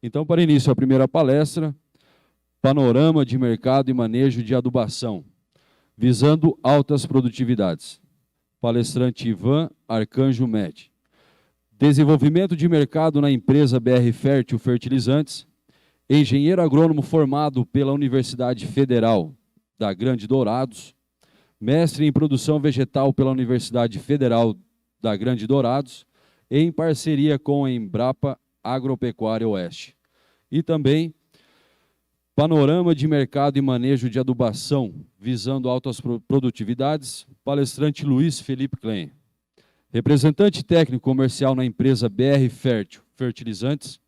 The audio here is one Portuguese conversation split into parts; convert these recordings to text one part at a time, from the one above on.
Então, para início, a primeira palestra, Panorama de Mercado e Manejo de Adubação, visando altas produtividades. Palestrante Ivan Arcanjo Med. Desenvolvimento de mercado na empresa BR Fértil Fertilizantes, engenheiro agrônomo formado pela Universidade Federal da Grande Dourados, mestre em produção vegetal pela Universidade Federal da Grande Dourados, em parceria com a Embrapa Agropecuária Oeste. E também Panorama de Mercado e Manejo de Adubação, visando altas produtividades, palestrante Luiz Felipe Klein. Representante técnico comercial na empresa BR Fértil Fertilizantes,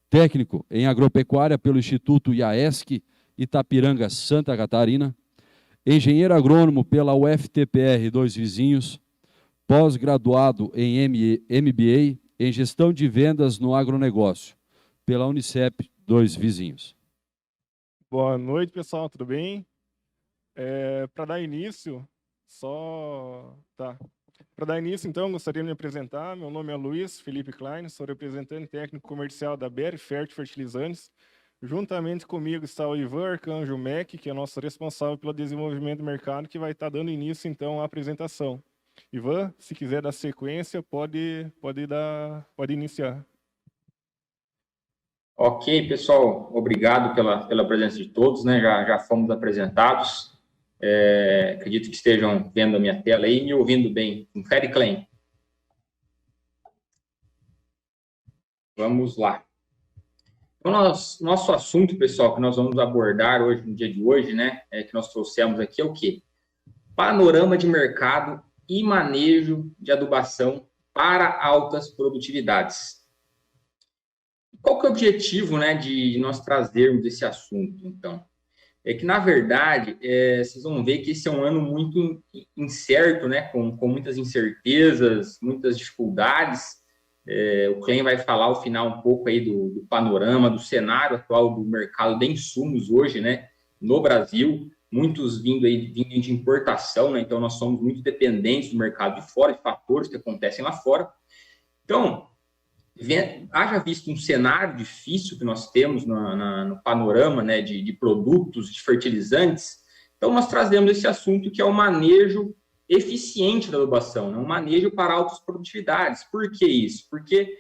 técnico em agropecuária pelo Instituto IAESC Itapiranga, Santa Catarina, engenheiro agrônomo pela UFTPR Dois Vizinhos, pós-graduado em MBA em gestão de vendas no agronegócio, pela Unicep Dois Vizinhos. Boa noite, pessoal, tudo bem? Para dar início, então, gostaria de me apresentar. Meu nome é Luiz Felipe Klein, sou representante técnico comercial da BR Fértil Fertilizantes. Juntamente comigo está o Ivan Arcanjo Med, que é nosso responsável pelo desenvolvimento do mercado, que vai estar dando início, então, à apresentação. Ivan, se quiser dar sequência, pode iniciar. Ok, pessoal, obrigado pela presença de todos, né? Já fomos apresentados. Acredito que estejam vendo a minha tela aí e me ouvindo bem. Confere, Klein. Vamos lá. Então, nosso assunto, pessoal, que nós vamos abordar hoje, no dia de hoje, né? Que nós trouxemos aqui é o quê? Panorama de mercado e manejo de adubação para altas produtividades. Qual que é o objetivo, né, de nós trazermos esse assunto, então? É que, na verdade, vocês vão ver que esse é um ano muito incerto, né, com muitas incertezas, muitas dificuldades. O Klein vai falar ao final um pouco aí do panorama, do cenário atual do mercado de insumos hoje, né, no Brasil, muitos vindo de importação, né, então nós somos muito dependentes do mercado de fora, de fatores que acontecem lá fora. Então, haja visto um cenário difícil que nós temos no panorama, né, de produtos, de fertilizantes, então nós trazemos esse assunto que é o manejo eficiente da adubação, né, um manejo para altas produtividades. Por que isso? Porque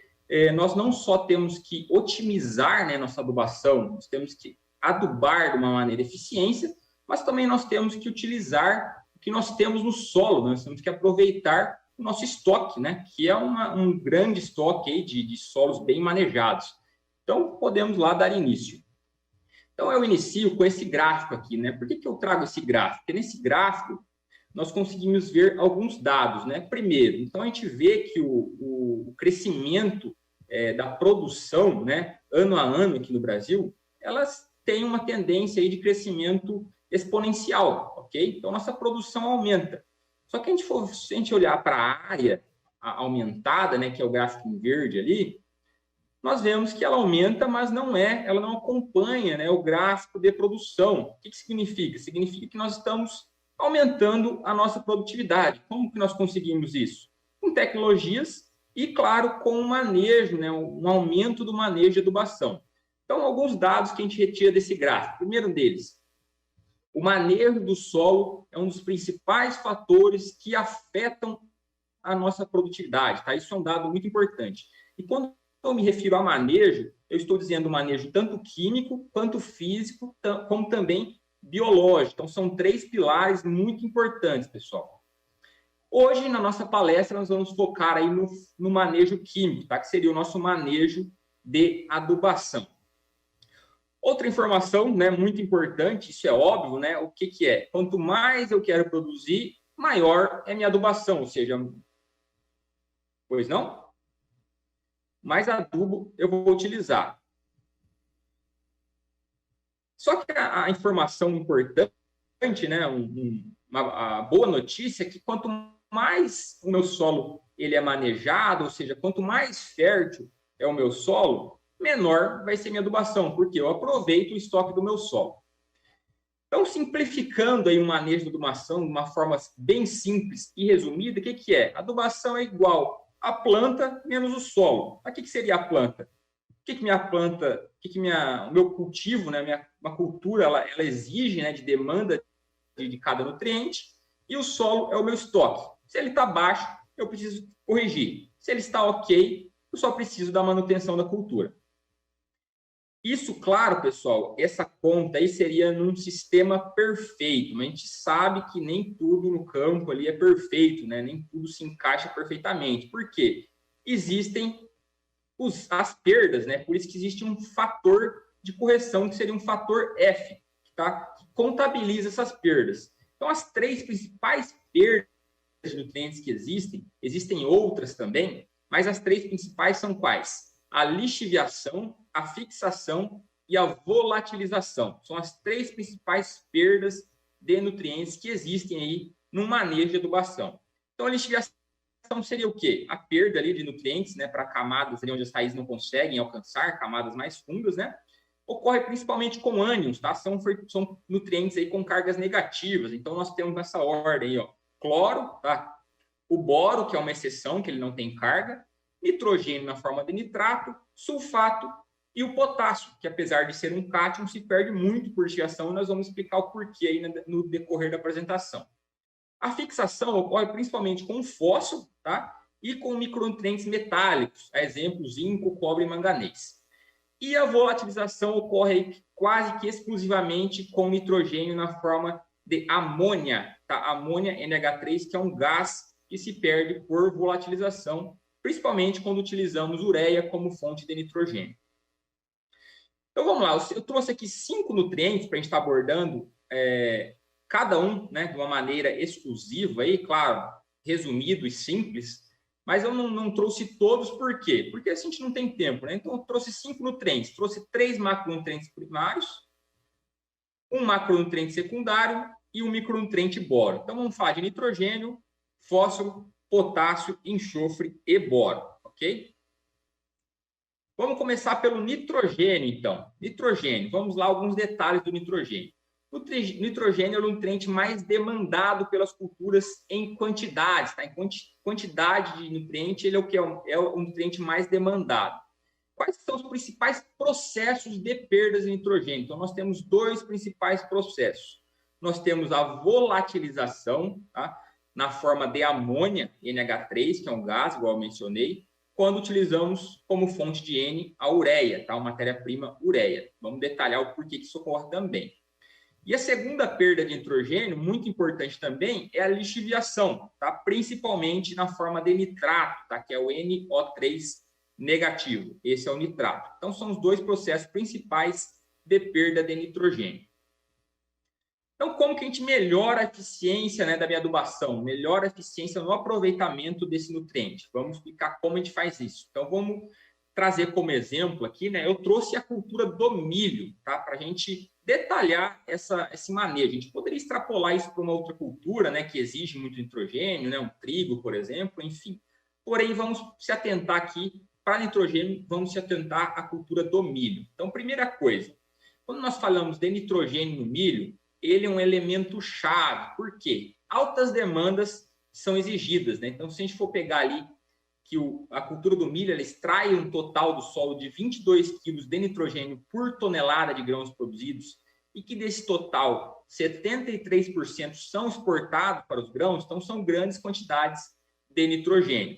nós não só temos que otimizar, né, nossa adubação, nós temos que adubar de uma maneira eficiente, mas também nós temos que utilizar o que nós temos no solo, né, nós temos que aproveitar o nosso estoque, né, que é um grande estoque aí de solos bem manejados. Então, podemos lá dar início. Então, eu inicio com esse gráfico aqui, né? Por que eu trago esse gráfico? Porque nesse gráfico, nós conseguimos ver alguns dados, né? Primeiro, então, a gente vê que o crescimento da produção, né, ano a ano aqui no Brasil, elas têm uma tendência aí de crescimento exponencial, ok? Então, nossa produção aumenta. Só que se a gente olhar para a área aumentada, né, que é o gráfico em verde ali, nós vemos que ela aumenta, mas ela não acompanha, né, o gráfico de produção. O que significa? Significa que nós estamos aumentando a nossa produtividade. Como que nós conseguimos isso? Com tecnologias e, claro, com o manejo, né, um aumento do manejo de adubação. Então, alguns dados que a gente retira desse gráfico. Primeiro deles, o manejo do solo é um dos principais fatores que afetam a nossa produtividade, tá? Isso é um dado muito importante. E quando eu me refiro a manejo, eu estou dizendo manejo tanto químico, quanto físico, como também biológico. Então, são 3 pilares muito importantes, pessoal. Hoje, na nossa palestra, nós vamos focar aí no manejo químico, tá? Que seria o nosso manejo de adubação. Outra informação, né, muito importante, isso é óbvio, né? O que é? Quanto mais eu quero produzir, maior é minha adubação, ou seja, pois não? Mais adubo eu vou utilizar. Só que a informação importante, né, a boa notícia é que quanto mais o meu solo ele é manejado, ou seja, quanto mais fértil é o meu solo, menor vai ser minha adubação, porque eu aproveito o estoque do meu solo. Então, simplificando aí o manejo da adubação de uma forma bem simples e resumida, o que é? A adubação é igual a planta menos o solo. O que seria a planta? que minha planta, o meu cultivo, né, uma cultura, ela exige, né, de demanda de cada nutriente, e o solo é o meu estoque. Se ele está baixo, eu preciso corrigir. Se ele está ok, eu só preciso da manutenção da cultura. Isso, claro, pessoal, essa conta aí seria num sistema perfeito, mas a gente sabe que nem tudo no campo ali é perfeito, né? Nem tudo se encaixa perfeitamente. Por quê? Existem as perdas, né? Por isso que existe um fator de correção, que seria um fator F, tá? Que contabiliza essas perdas. Então, as 3 principais perdas de nutrientes que existem outras também, mas as 3 principais são quais? A lixiviação, a fixação e a volatilização. São as 3 principais perdas de nutrientes que existem aí no manejo de adubação. Então, a lixiviação seria o quê? A perda ali de nutrientes, né, para camadas ali onde as raízes não conseguem alcançar, camadas mais fundas, né? Ocorre principalmente com ânions, tá? São nutrientes aí com cargas negativas. Então, nós temos nessa ordem aí, ó, cloro, tá? O boro, que é uma exceção, que ele não tem carga, nitrogênio na forma de nitrato, sulfato e o potássio, que apesar de ser um cátion, se perde muito por lixiviação, e nós vamos explicar o porquê aí no decorrer da apresentação. A fixação ocorre principalmente com o fósforo, tá? E com micronutrientes metálicos, a exemplo, zinco, cobre e manganês. E a volatilização ocorre aí quase que exclusivamente com nitrogênio na forma de amônia, tá? Amônia NH3, que é um gás que se perde por volatilização, principalmente quando utilizamos ureia como fonte de nitrogênio. Então vamos lá, eu trouxe aqui 5 nutrientes para a gente estar abordando cada um, né, de uma maneira exclusiva, aí, claro, resumido e simples, mas eu não trouxe todos, por quê? Porque a gente não tem tempo, né? Então eu trouxe 5 nutrientes, trouxe 3 macronutrientes primários, um macronutriente secundário e um micronutriente boro. Então vamos falar de nitrogênio, fósforo, potássio, enxofre e boro, ok? Vamos começar pelo nitrogênio, então. Nitrogênio, vamos lá, alguns detalhes do nitrogênio. O nitrogênio é o nutriente mais demandado pelas culturas em quantidades, tá? Em quantidade de nutriente, ele é o que é o nutriente mais demandado. Quais são os principais processos de perdas de nitrogênio? Então, nós temos 2 principais processos. Nós temos a volatilização, tá? Na forma de amônia, NH3, que é um gás, igual eu mencionei, quando utilizamos como fonte de N a ureia, tá? A matéria-prima ureia. Vamos detalhar o porquê que isso ocorre também. E a segunda perda de nitrogênio, muito importante também, é a lixiviação, tá? Principalmente na forma de nitrato, tá? Que é o NO3 negativo. Esse é o nitrato. Então, são os 2 processos principais de perda de nitrogênio. Então, como que a gente melhora a eficiência, né, da minha adubação? Melhora a eficiência no aproveitamento desse nutriente. Vamos explicar como a gente faz isso. Então, vamos trazer como exemplo aqui, né? Eu trouxe a cultura do milho, tá? Para a gente detalhar esse manejo. A gente poderia extrapolar isso para uma outra cultura, né, que exige muito nitrogênio, né, um trigo, por exemplo, enfim. Porém, vamos se atentar aqui, para nitrogênio, vamos se atentar à cultura do milho. Então, primeira coisa, quando nós falamos de nitrogênio no milho, ele é um elemento chave. Por quê? Altas demandas são exigidas, né? Então, se a gente for pegar ali que a cultura do milho ela extrai um total do solo de 22 quilos de nitrogênio por tonelada de grãos produzidos e que desse total 73% são exportados para os grãos, então são grandes quantidades de nitrogênio.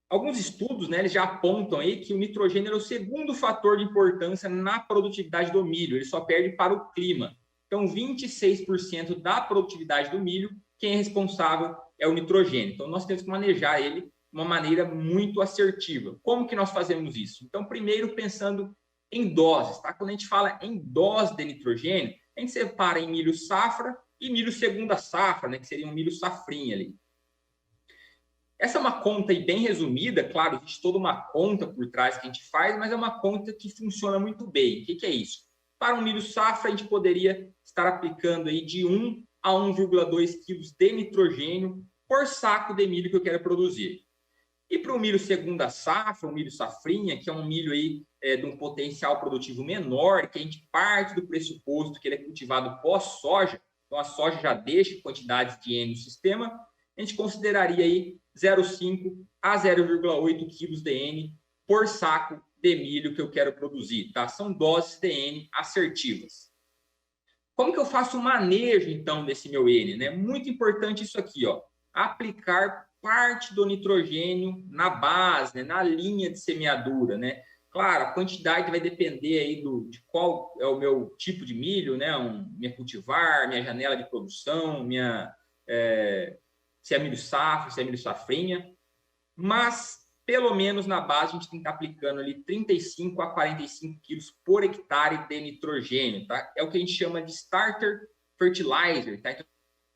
Alguns estudos, né, eles já apontam aí que o nitrogênio é o segundo fator de importância na produtividade do milho, ele só perde para o clima. Então, 26% da produtividade do milho, quem é responsável é o nitrogênio. Então, nós temos que manejar ele de uma maneira muito assertiva. Como que nós fazemos isso? Então, primeiro, pensando em doses, tá? Quando a gente fala em dose de nitrogênio, a gente separa em milho safra e milho segunda safra, né? Que seria um milho safrinha ali. Essa é uma conta aí bem resumida, claro, existe toda uma conta por trás que a gente faz, mas é uma conta que funciona muito bem. O que é isso? Para um milho safra, a gente poderia estar aplicando aí de 1 a 1,2 quilos de nitrogênio por saco de milho que eu quero produzir. E para o milho segunda safra, o milho safrinha, que é um milho aí de um potencial produtivo menor, que a gente parte do pressuposto que ele é cultivado pós-soja, então a soja já deixa quantidades de N no sistema, a gente consideraria aí 0,5 a 0,8 quilos de N por saco de milho que eu quero produzir, tá? São doses de N assertivas. Como que eu faço o manejo, então, desse meu N, né? Muito importante isso aqui, ó. Aplicar parte do nitrogênio na base, né? Na linha de semeadura, né? Claro, a quantidade vai depender aí de qual é o meu tipo de milho, né? Minha cultivar, minha janela de produção, se é milho safra, se é milho safrinha. Mas, pelo menos na base, a gente tem que estar aplicando ali 35 a 45 quilos por hectare de nitrogênio, tá? É o que a gente chama de starter fertilizer, tá? Então,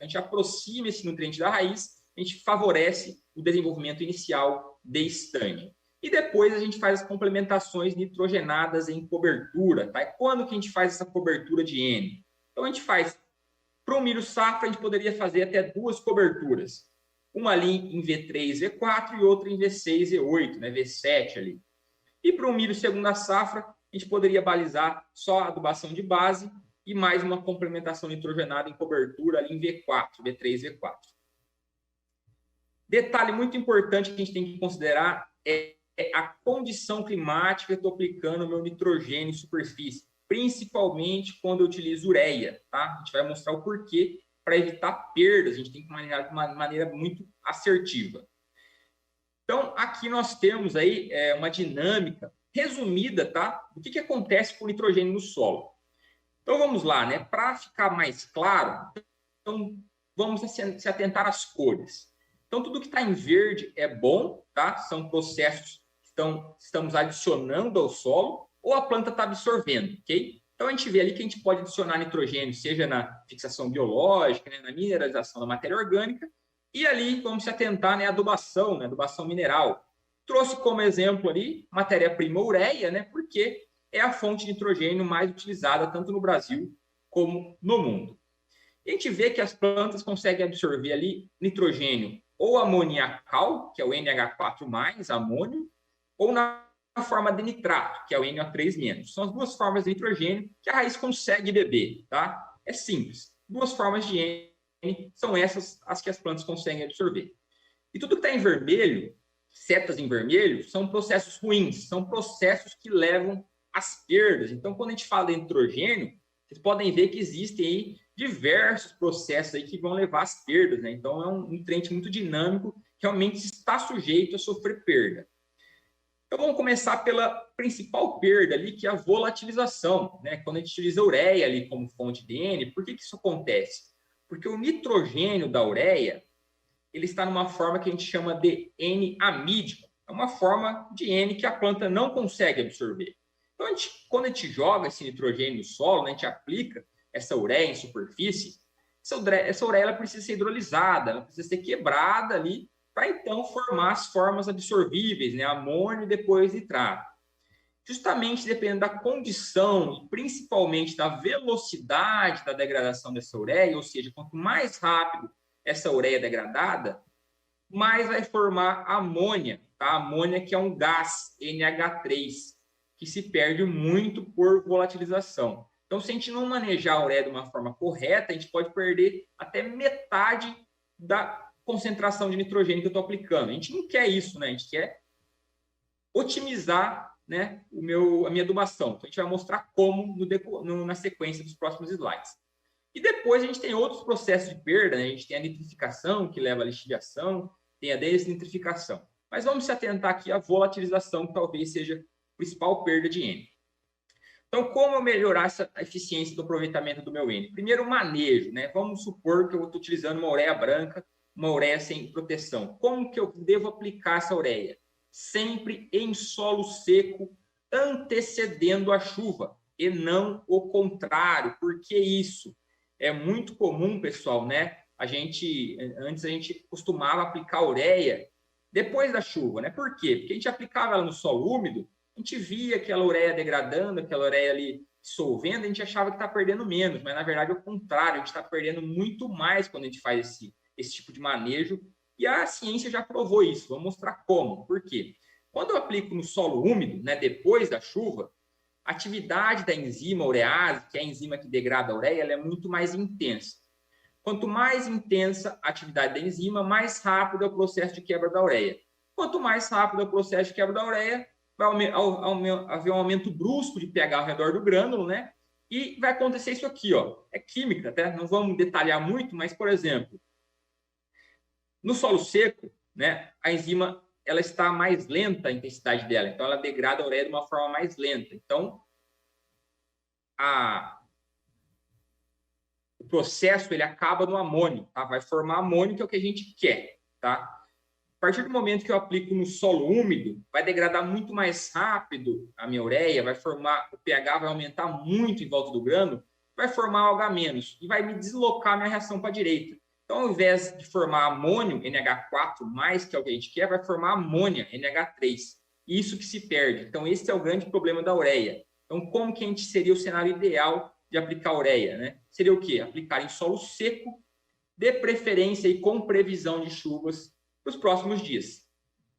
a gente aproxima esse nutriente da raiz, a gente favorece o desenvolvimento inicial de estândio. E depois a gente faz as complementações nitrogenadas em cobertura, tá? E quando que a gente faz essa cobertura de N? Então, a gente faz, para o milho safra, a gente poderia fazer até 2 coberturas. Uma ali em V3, V4 e outra em V6, V8, né? V7 ali. E para o milho segunda safra, a gente poderia balizar só a adubação de base e mais uma complementação nitrogenada em cobertura ali em V4, V3, V4. Detalhe muito importante que a gente tem que considerar é a condição climática que eu estou aplicando o meu nitrogênio em superfície, principalmente quando eu utilizo ureia, tá? A gente vai mostrar o porquê para evitar perdas, a gente tem que manejar de uma maneira muito assertiva. Então, aqui nós temos aí uma dinâmica resumida, tá? Do que acontece com o nitrogênio no solo. Então, vamos lá, né? Para ficar mais claro, então, vamos se atentar às cores. Então, tudo que está em verde é bom, tá? São processos que estamos adicionando ao solo ou a planta está absorvendo, ok? Então, a gente vê ali que a gente pode adicionar nitrogênio, seja na fixação biológica, né, na mineralização da matéria orgânica, e ali vamos se atentar, né, à adubação, né, adubação mineral. Trouxe como exemplo ali matéria-prima ureia, né, porque é a fonte de nitrogênio mais utilizada tanto no Brasil como no mundo. E a gente vê que as plantas conseguem absorver ali nitrogênio ou amoniacal, que é o NH4+, amônio, ou na forma de nitrato, que é o NO3-. São as duas formas de nitrogênio que a raiz consegue beber, tá? É simples. Duas formas de N são essas as que as plantas conseguem absorver. E tudo que está em vermelho, setas em vermelho, são processos ruins, são processos que levam às perdas. Então, quando a gente fala de nitrogênio, vocês podem ver que existem aí diversos processos aí que vão levar às perdas, né? Então, é um nutriente muito dinâmico que realmente está sujeito a sofrer perda. Então, vamos começar pela principal perda ali, que é a volatilização, né? Quando a gente utiliza a ureia ali como fonte de N, por que isso acontece? Porque o nitrogênio da ureia, ele está numa forma que a gente chama de N amídico. É uma forma de N que a planta não consegue absorver. Então, quando a gente joga esse nitrogênio no solo, né, a gente aplica essa ureia em superfície, essa ureia ela precisa ser hidrolisada, ela precisa ser quebrada ali, para então formar as formas absorvíveis, né? Amônio e depois nitrato. Justamente dependendo da condição e principalmente da velocidade da degradação dessa ureia, ou seja, quanto mais rápido essa ureia é degradada, mais vai formar amônia, tá? Amônia que é um gás, NH3, que se perde muito por volatilização. Então, se a gente não manejar a ureia de uma forma correta, a gente pode perder até metade da concentração de nitrogênio que eu estou aplicando. A gente não quer isso, né? A gente quer otimizar, né, a minha adubação. Então, a gente vai mostrar como na sequência dos próximos slides. E depois a gente tem outros processos de perda, né? A gente tem a nitrificação, que leva à lixiviação, tem a desnitrificação. Mas vamos se atentar aqui à volatilização, que talvez seja a principal perda de N. Então, como eu melhorar a eficiência do aproveitamento do meu N? Primeiro, o manejo, né? Vamos supor que eu estou utilizando uma ureia branca, uma ureia sem proteção. Como que eu devo aplicar essa ureia? Sempre em solo seco, antecedendo a chuva, e não o contrário. Por que isso? É muito comum, pessoal, né? Antes a gente costumava aplicar ureia depois da chuva, né? Por quê? Porque a gente aplicava ela no solo úmido, a gente via aquela ureia degradando, aquela ureia ali dissolvendo, a gente achava que está perdendo menos, mas na verdade é o contrário, a gente está perdendo muito mais quando a gente faz esse tipo de manejo, e a ciência já provou isso. Vou mostrar como. Por quê? Quando eu aplico no solo úmido, né, depois da chuva, a atividade da enzima urease, que é a enzima que degrada a ureia, ela é muito mais intensa. Quanto mais intensa a atividade da enzima, mais rápido é o processo de quebra da ureia. Quanto mais rápido é o processo de quebra da ureia, vai haver um aumento brusco de pH ao redor do grânulo, né? E vai acontecer isso aqui, ó. É química, tá? Não vamos detalhar muito, mas, por exemplo, no solo seco, né, a enzima ela está mais lenta, a intensidade dela, então ela degrada a ureia de uma forma mais lenta. Então, o processo ele acaba no amônio, tá? Vai formar amônio, que é o que a gente quer, tá? A partir do momento que eu aplico no solo úmido, vai degradar muito mais rápido a minha ureia, vai formar, o pH vai aumentar muito em volta do grânulo, vai formar OH- e vai me deslocar a minha reação para a direita. Então, ao invés de formar amônio, NH4+, que é o que a gente quer, vai formar amônia, NH3. Isso que se perde. Então, esse é o grande problema da ureia. Então, como que a gente seria o cenário ideal de aplicar ureia, né? Seria o quê? Aplicar em solo seco, de preferência e com previsão de chuvas para os próximos dias.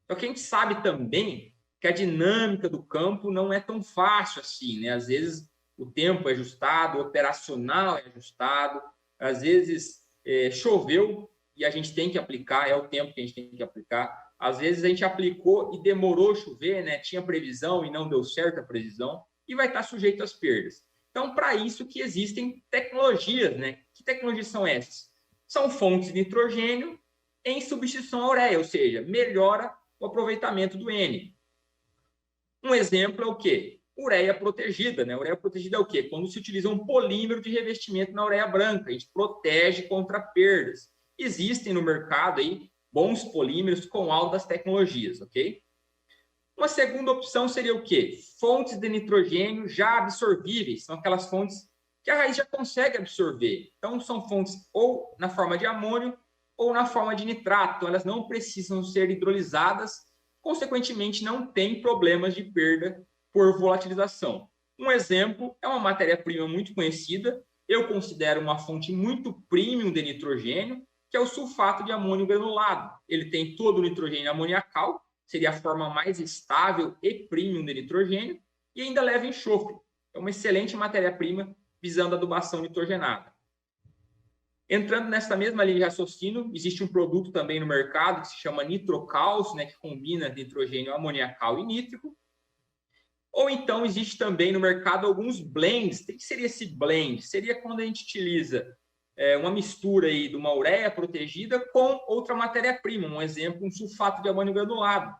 Só que a gente sabe também que a dinâmica do campo não é tão fácil assim, né? Às vezes o tempo é ajustado, o operacional é ajustado, às vezes choveu e a gente tem que aplicar, é o tempo que a gente tem que aplicar. Às vezes a gente aplicou e demorou a chover, né? Tinha previsão e não deu certo a previsão e vai estar sujeito às perdas. Então, para isso que existem tecnologias, né? Que tecnologias são essas? São fontes de nitrogênio em substituição à ureia, ou seja, melhora o aproveitamento do N. Um exemplo é o quê? Ureia protegida, né? Ureia protegida é o quê? Quando se utiliza um polímero de revestimento na ureia branca, a gente protege contra perdas. Existem no mercado aí bons polímeros com altas tecnologias, ok? Uma segunda opção seria o quê? Fontes de nitrogênio já absorvíveis, são aquelas fontes que a raiz já consegue absorver. Então, são fontes ou na forma de amônio ou na forma de nitrato. Então, elas não precisam ser hidrolisadas, consequentemente, não tem problemas de perda por volatilização. Um exemplo é uma matéria-prima muito conhecida, eu considero uma fonte muito premium de nitrogênio, que é o sulfato de amônio granulado. Ele tem todo o nitrogênio amoniacal, seria a forma mais estável e premium de nitrogênio, e ainda leva enxofre. É uma excelente matéria-prima visando adubação nitrogenada. Entrando nessa mesma linha de raciocínio, existe um produto também no mercado que se chama nitrocálcio, né, que combina nitrogênio amoniacal e nítrico. Ou então existe também no mercado alguns blends. O que seria esse blend? Seria quando a gente utiliza uma mistura aí de uma ureia protegida com outra matéria-prima. Um exemplo, um sulfato de amônio granulado.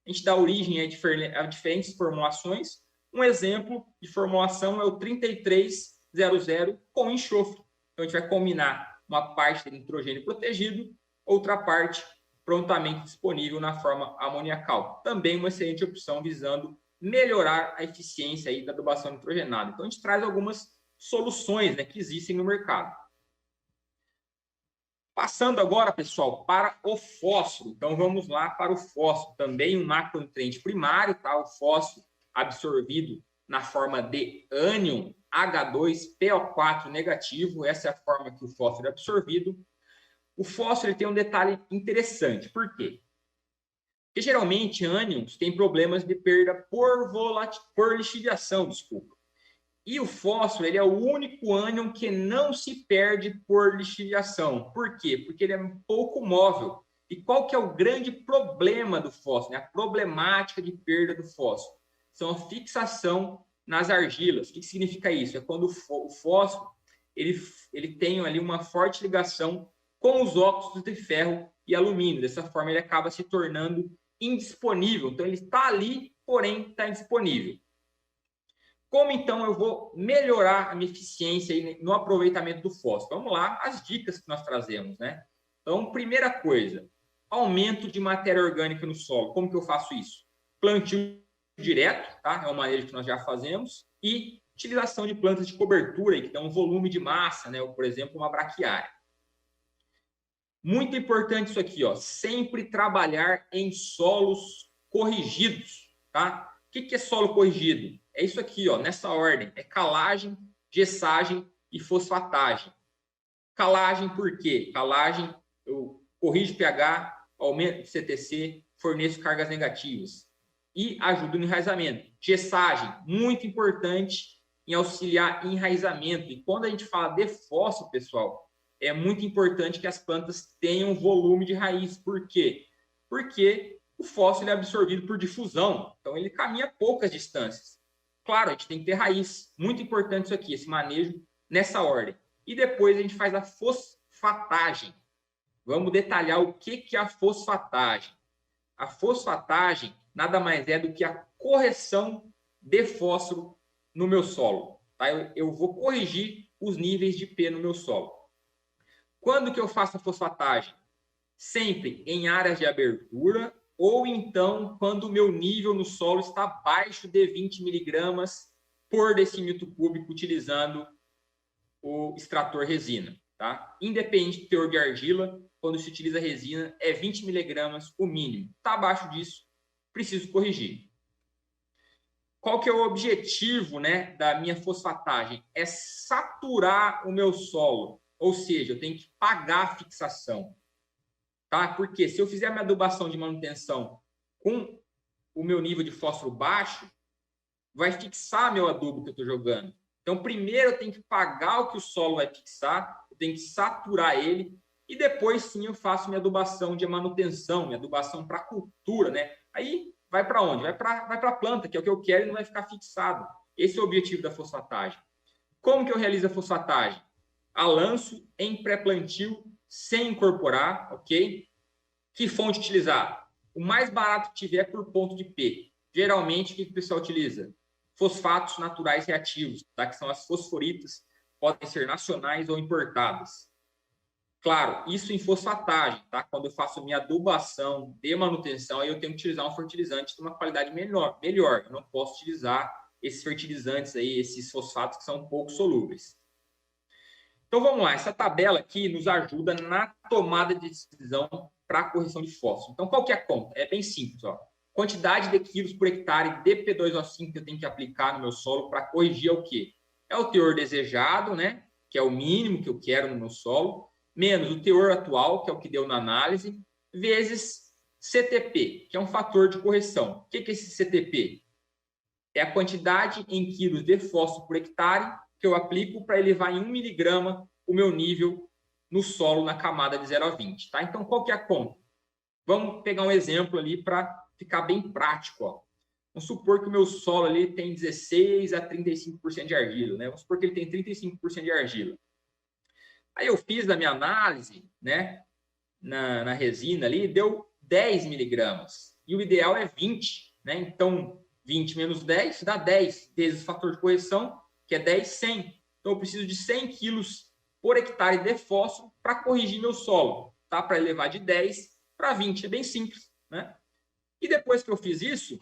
A gente dá origem a diferentes formulações. Um exemplo de formulação é o 3300 com enxofre. Então, a gente vai combinar uma parte de nitrogênio protegido, outra parte prontamente disponível na forma amoniacal. Também uma excelente opção visando melhorar a eficiência aí da adubação nitrogenada. Então, a gente traz algumas soluções, né, que existem no mercado. Passando agora, pessoal, para o fósforo. Então, vamos lá para o fósforo. Também um macronutriente primário, tá? O fósforo absorvido na forma de ânion H2PO4 negativo. Essa é a forma que o fósforo é absorvido. O fósforo ele tem um detalhe interessante. Por quê? Porque geralmente ânions têm problemas de perda por lixiviação, desculpa. E o fósforo ele é o único ânion que não se perde por lixiviação. Por quê? Porque ele é um pouco móvel. E qual que é o grande problema do fósforo, né? A problemática de perda do fósforo? São a fixação nas argilas. O que significa isso? É quando o fósforo ele tem ali uma forte ligação com os óxidos de ferro e alumínio. Dessa forma, ele acaba se tornando indisponível. Então, ele está ali, porém, está indisponível. Como, então, eu vou melhorar a minha eficiência no aproveitamento do fósforo? Vamos lá, as dicas que nós trazemos, né? Então, primeira coisa, aumento de matéria orgânica no solo. Como que eu faço isso? Plantio direto, tá? É uma maneira que nós já fazemos. E utilização de plantas de cobertura, que dão um volume de massa, né? Ou, por exemplo, uma braquiária. Muito importante isso aqui, ó. Sempre trabalhar em solos corrigidos, tá? O que é solo corrigido? É isso aqui, ó, nessa ordem. É calagem, gessagem e fosfatagem. Calagem por quê? Calagem, eu corrijo pH, aumento o CTC, forneço cargas negativas e ajudo no enraizamento. Gessagem, muito importante em auxiliar em enraizamento. E quando a gente fala de fósforo, pessoal, é muito importante que as plantas tenham volume de raiz. Por quê? Porque o fósforo é absorvido por difusão, então ele caminha poucas distâncias. Claro, a gente tem que ter raiz, muito importante isso aqui, esse manejo nessa ordem. E depois a gente faz a fosfatagem. Vamos detalhar o que é a fosfatagem. A fosfatagem nada mais é do que a correção de fósforo no meu solo. Tá? Eu vou corrigir os níveis de P no meu solo. Quando que eu faço a fosfatagem? Sempre em áreas de abertura ou então quando o meu nível no solo está abaixo de 20 miligramas por decímetro cúbico utilizando o extrator resina. Tá? Independente do teor de argila, quando se utiliza resina, é 20 miligramas o mínimo. Está abaixo disso, preciso corrigir. Qual que é o objetivo, né, da minha fosfatagem? É saturar o meu solo, ou seja, eu tenho que pagar a fixação. Tá? Porque se eu fizer a minha adubação de manutenção com o meu nível de fósforo baixo, vai fixar meu adubo que eu estou jogando. Então, primeiro eu tenho que pagar o que o solo vai fixar, eu tenho que saturar ele, e depois sim eu faço minha adubação de manutenção, minha adubação para cultura, né? Aí vai para onde? Vai para a planta, que é o que eu quero, e não vai ficar fixado. Esse é o objetivo da fosfatagem. Como que eu realizo a fosfatagem? A lanço em pré-plantio, sem incorporar, ok? Que fonte utilizar? O mais barato que tiver por ponto de P. Geralmente, o que o pessoal utiliza? Fosfatos naturais reativos, tá? Que são as fosforitas, podem ser nacionais ou importadas. Claro, isso em fosfatagem, tá? Quando eu faço minha adubação de manutenção, aí eu tenho que utilizar um fertilizante de uma qualidade melhor. Eu não posso utilizar esses fertilizantes aí, esses fosfatos que são pouco solúveis. Então vamos lá, essa tabela aqui nos ajuda na tomada de decisão para a correção de fósforo. Então qual que é a conta? É bem simples, ó. Quantidade de quilos por hectare de P2O5 que eu tenho que aplicar no meu solo para corrigir o quê? É o teor desejado, né? Que é o mínimo que eu quero no meu solo, menos o teor atual, que é o que deu na análise, vezes CTP, que é um fator de correção. O que é esse CTP? É a quantidade em quilos de fósforo por hectare que eu aplico para elevar em 1 miligrama o meu nível no solo na camada de 0 a 20. Tá? Então, qual que é a conta? Vamos pegar um exemplo ali para ficar bem prático. Ó. Vamos supor que o meu solo ali tem 16 a 35% de argila. Né? Vamos supor que ele tem 35% de argila. Aí eu fiz a minha análise, né, na resina ali, deu 10 miligramas. E o ideal é 20. Né? Então, 20 menos 10 dá 10 vezes o fator de correção, que é 10, 100. Então, eu preciso de 100 quilos por hectare de fósforo para corrigir meu solo, tá? Para elevar de 10 para 20. É bem simples, né? E depois que eu fiz isso,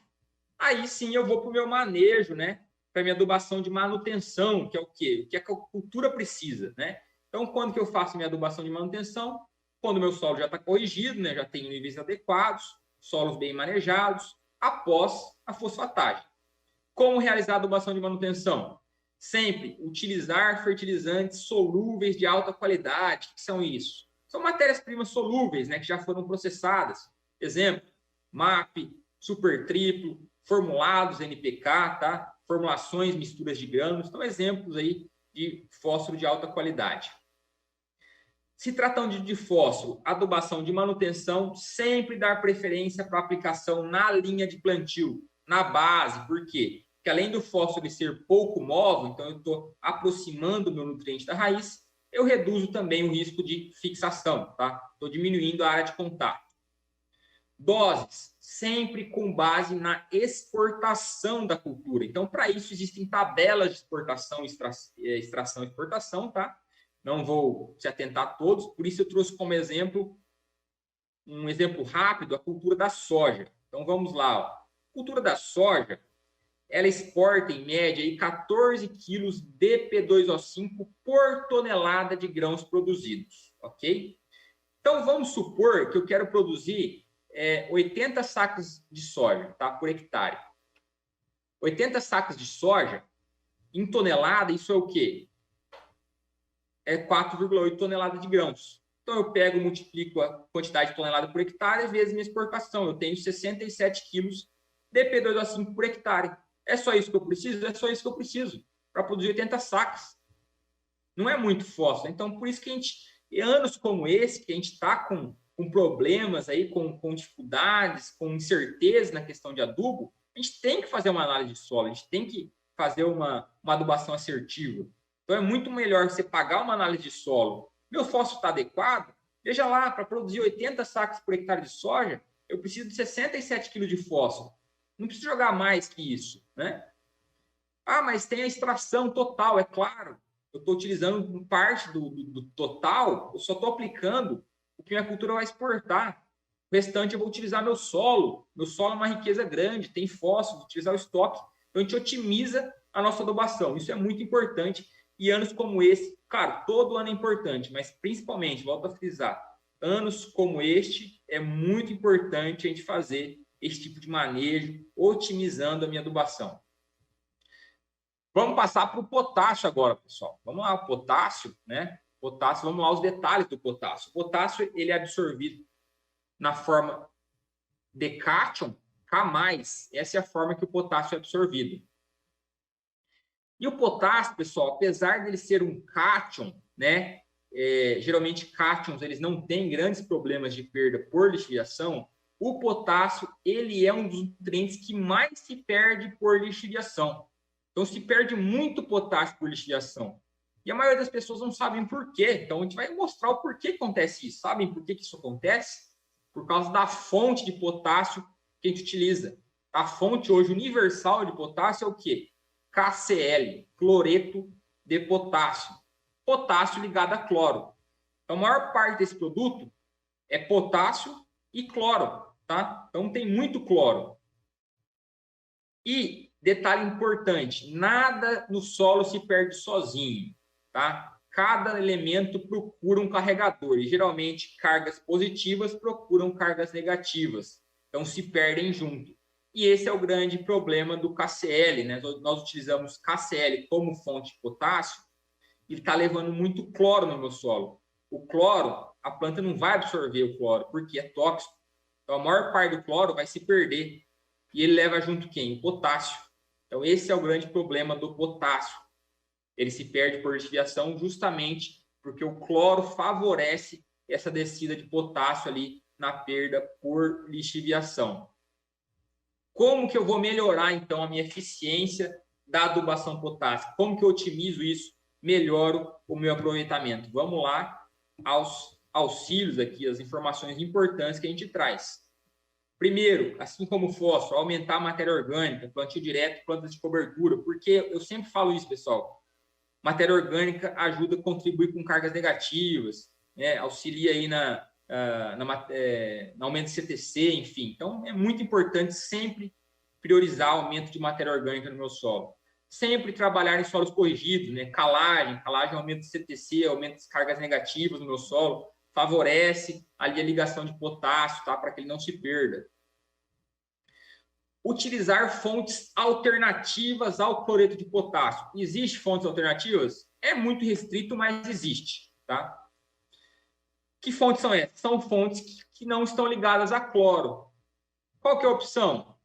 aí sim eu vou para o meu manejo, né? Para minha adubação de manutenção, que é o quê? O que a cultura precisa, né? Então, quando que eu faço minha adubação de manutenção? Quando o meu solo já está corrigido, né? Já tem níveis adequados, solos bem manejados, após a fosfatagem. Como realizar a adubação de manutenção? Sempre utilizar fertilizantes solúveis de alta qualidade. O que são isso? São matérias-primas solúveis, né, que já foram processadas. Exemplo, MAP, super triplo, formulados NPK, tá? Formulações, misturas de grânulos. São exemplos aí de fósforo de alta qualidade. Se tratando de fósforo, adubação de manutenção, sempre dar preferência para aplicação na linha de plantio, na base. Por quê? Porque além do fósforo ser pouco móvel, então eu estou aproximando o meu nutriente da raiz, eu reduzo também o risco de fixação, tá? Estou diminuindo a área de contato. Doses, sempre com base na exportação da cultura. Então, para isso, existem tabelas de exportação, extração e exportação, tá? Não vou se atentar a todos, por isso eu trouxe como exemplo, um exemplo rápido, a cultura da soja. Então, vamos lá. Ó. A cultura da soja, ela exporta, em média, aí 14 quilos de P2O5 por tonelada de grãos produzidos, ok? Então, vamos supor que eu quero produzir 80 sacas de soja, tá? Por hectare. 80 sacas de soja, em tonelada, isso é o quê? É 4,8 toneladas de grãos. Então, eu pego, multiplico a quantidade de tonelada por hectare vezes minha exportação. Eu tenho 67 quilos de P2O5 por hectare. É só isso que eu preciso? É só isso que eu preciso para produzir 80 sacas. Não é muito fósforo. Então, por isso que a gente, em anos como esse, que a gente está com com problemas aí, com dificuldades, com incerteza na questão de adubo, a gente tem que fazer uma análise de solo, a gente tem que fazer uma adubação assertiva. Então, é muito melhor você pagar uma análise de solo. Meu fósforo está adequado? Veja lá, para produzir 80 sacos por hectare de soja, eu preciso de 67 kg de fósforo. Não preciso jogar mais que isso, né? Ah, mas tem a extração total, é claro. Eu estou utilizando parte do total, eu só estou aplicando o que minha cultura vai exportar. O restante eu vou utilizar meu solo. Meu solo é uma riqueza grande, tem fósforo, vou utilizar o estoque. Então, a gente otimiza a nossa adubação. Isso é muito importante. E anos como esse, claro, todo ano é importante, mas principalmente, volto a frisar, anos como este, é muito importante a gente fazer esse tipo de manejo, otimizando a minha adubação. Vamos passar para o potássio agora, pessoal. Vamos lá, o potássio, né? Potássio, vamos lá, os detalhes do potássio. O potássio, ele é absorvido na forma de cátion, K+. Essa é a forma que o potássio é absorvido. E o potássio, pessoal, apesar dele ser um cátion, né? Geralmente cátions, eles não têm grandes problemas de perda por lixiviação. O potássio, ele é um dos nutrientes que mais se perde por lixiviação. Então, se perde muito potássio por lixiviação. E a maioria das pessoas não sabem por quê. Então, a gente vai mostrar o porquê que acontece isso. Sabem por que isso acontece? Por causa da fonte de potássio que a gente utiliza. A fonte hoje universal de potássio é o quê? KCl, cloreto de potássio. Potássio ligado a cloro. Então, a maior parte desse produto é potássio e cloro, tá? Então, tem muito cloro. E, detalhe importante, nada no solo se perde sozinho, tá? Cada elemento procura um carregador e, geralmente, cargas positivas procuram cargas negativas. Então, se perdem junto. E esse é o grande problema do KCl, né? Nós utilizamos KCl como fonte de potássio e está levando muito cloro no meu solo. O cloro, a planta não vai absorver o cloro, porque é tóxico. Então, a maior parte do cloro vai se perder. E ele leva junto quem? O potássio. Então, esse é o grande problema do potássio. Ele se perde por lixiviação justamente porque o cloro favorece essa descida de potássio ali na perda por lixiviação. Como que eu vou melhorar, então, a minha eficiência da adubação potássica? Como que eu otimizo isso? Melhoro o meu aproveitamento. Vamos lá aos auxílios aqui, as informações importantes que a gente traz. Primeiro, assim como o fósforo, aumentar a matéria orgânica, plantio direto, plantas de cobertura, porque eu sempre falo isso, pessoal. Matéria orgânica ajuda a contribuir com cargas negativas, né? Auxilia aí no aumento de CTC, enfim. Então, é muito importante sempre priorizar o aumento de matéria orgânica no meu solo. Sempre trabalhar em solos corrigidos, né? Calagem aumento de CTC, aumento de cargas negativas no meu solo, favorece ali a ligação de potássio, tá? Para que ele não se perda. Utilizar fontes alternativas ao cloreto de potássio. Existem fontes alternativas? É muito restrito, mas existe, tá? Que fontes são essas? São fontes que não estão ligadas a cloro. Qual que é a opção?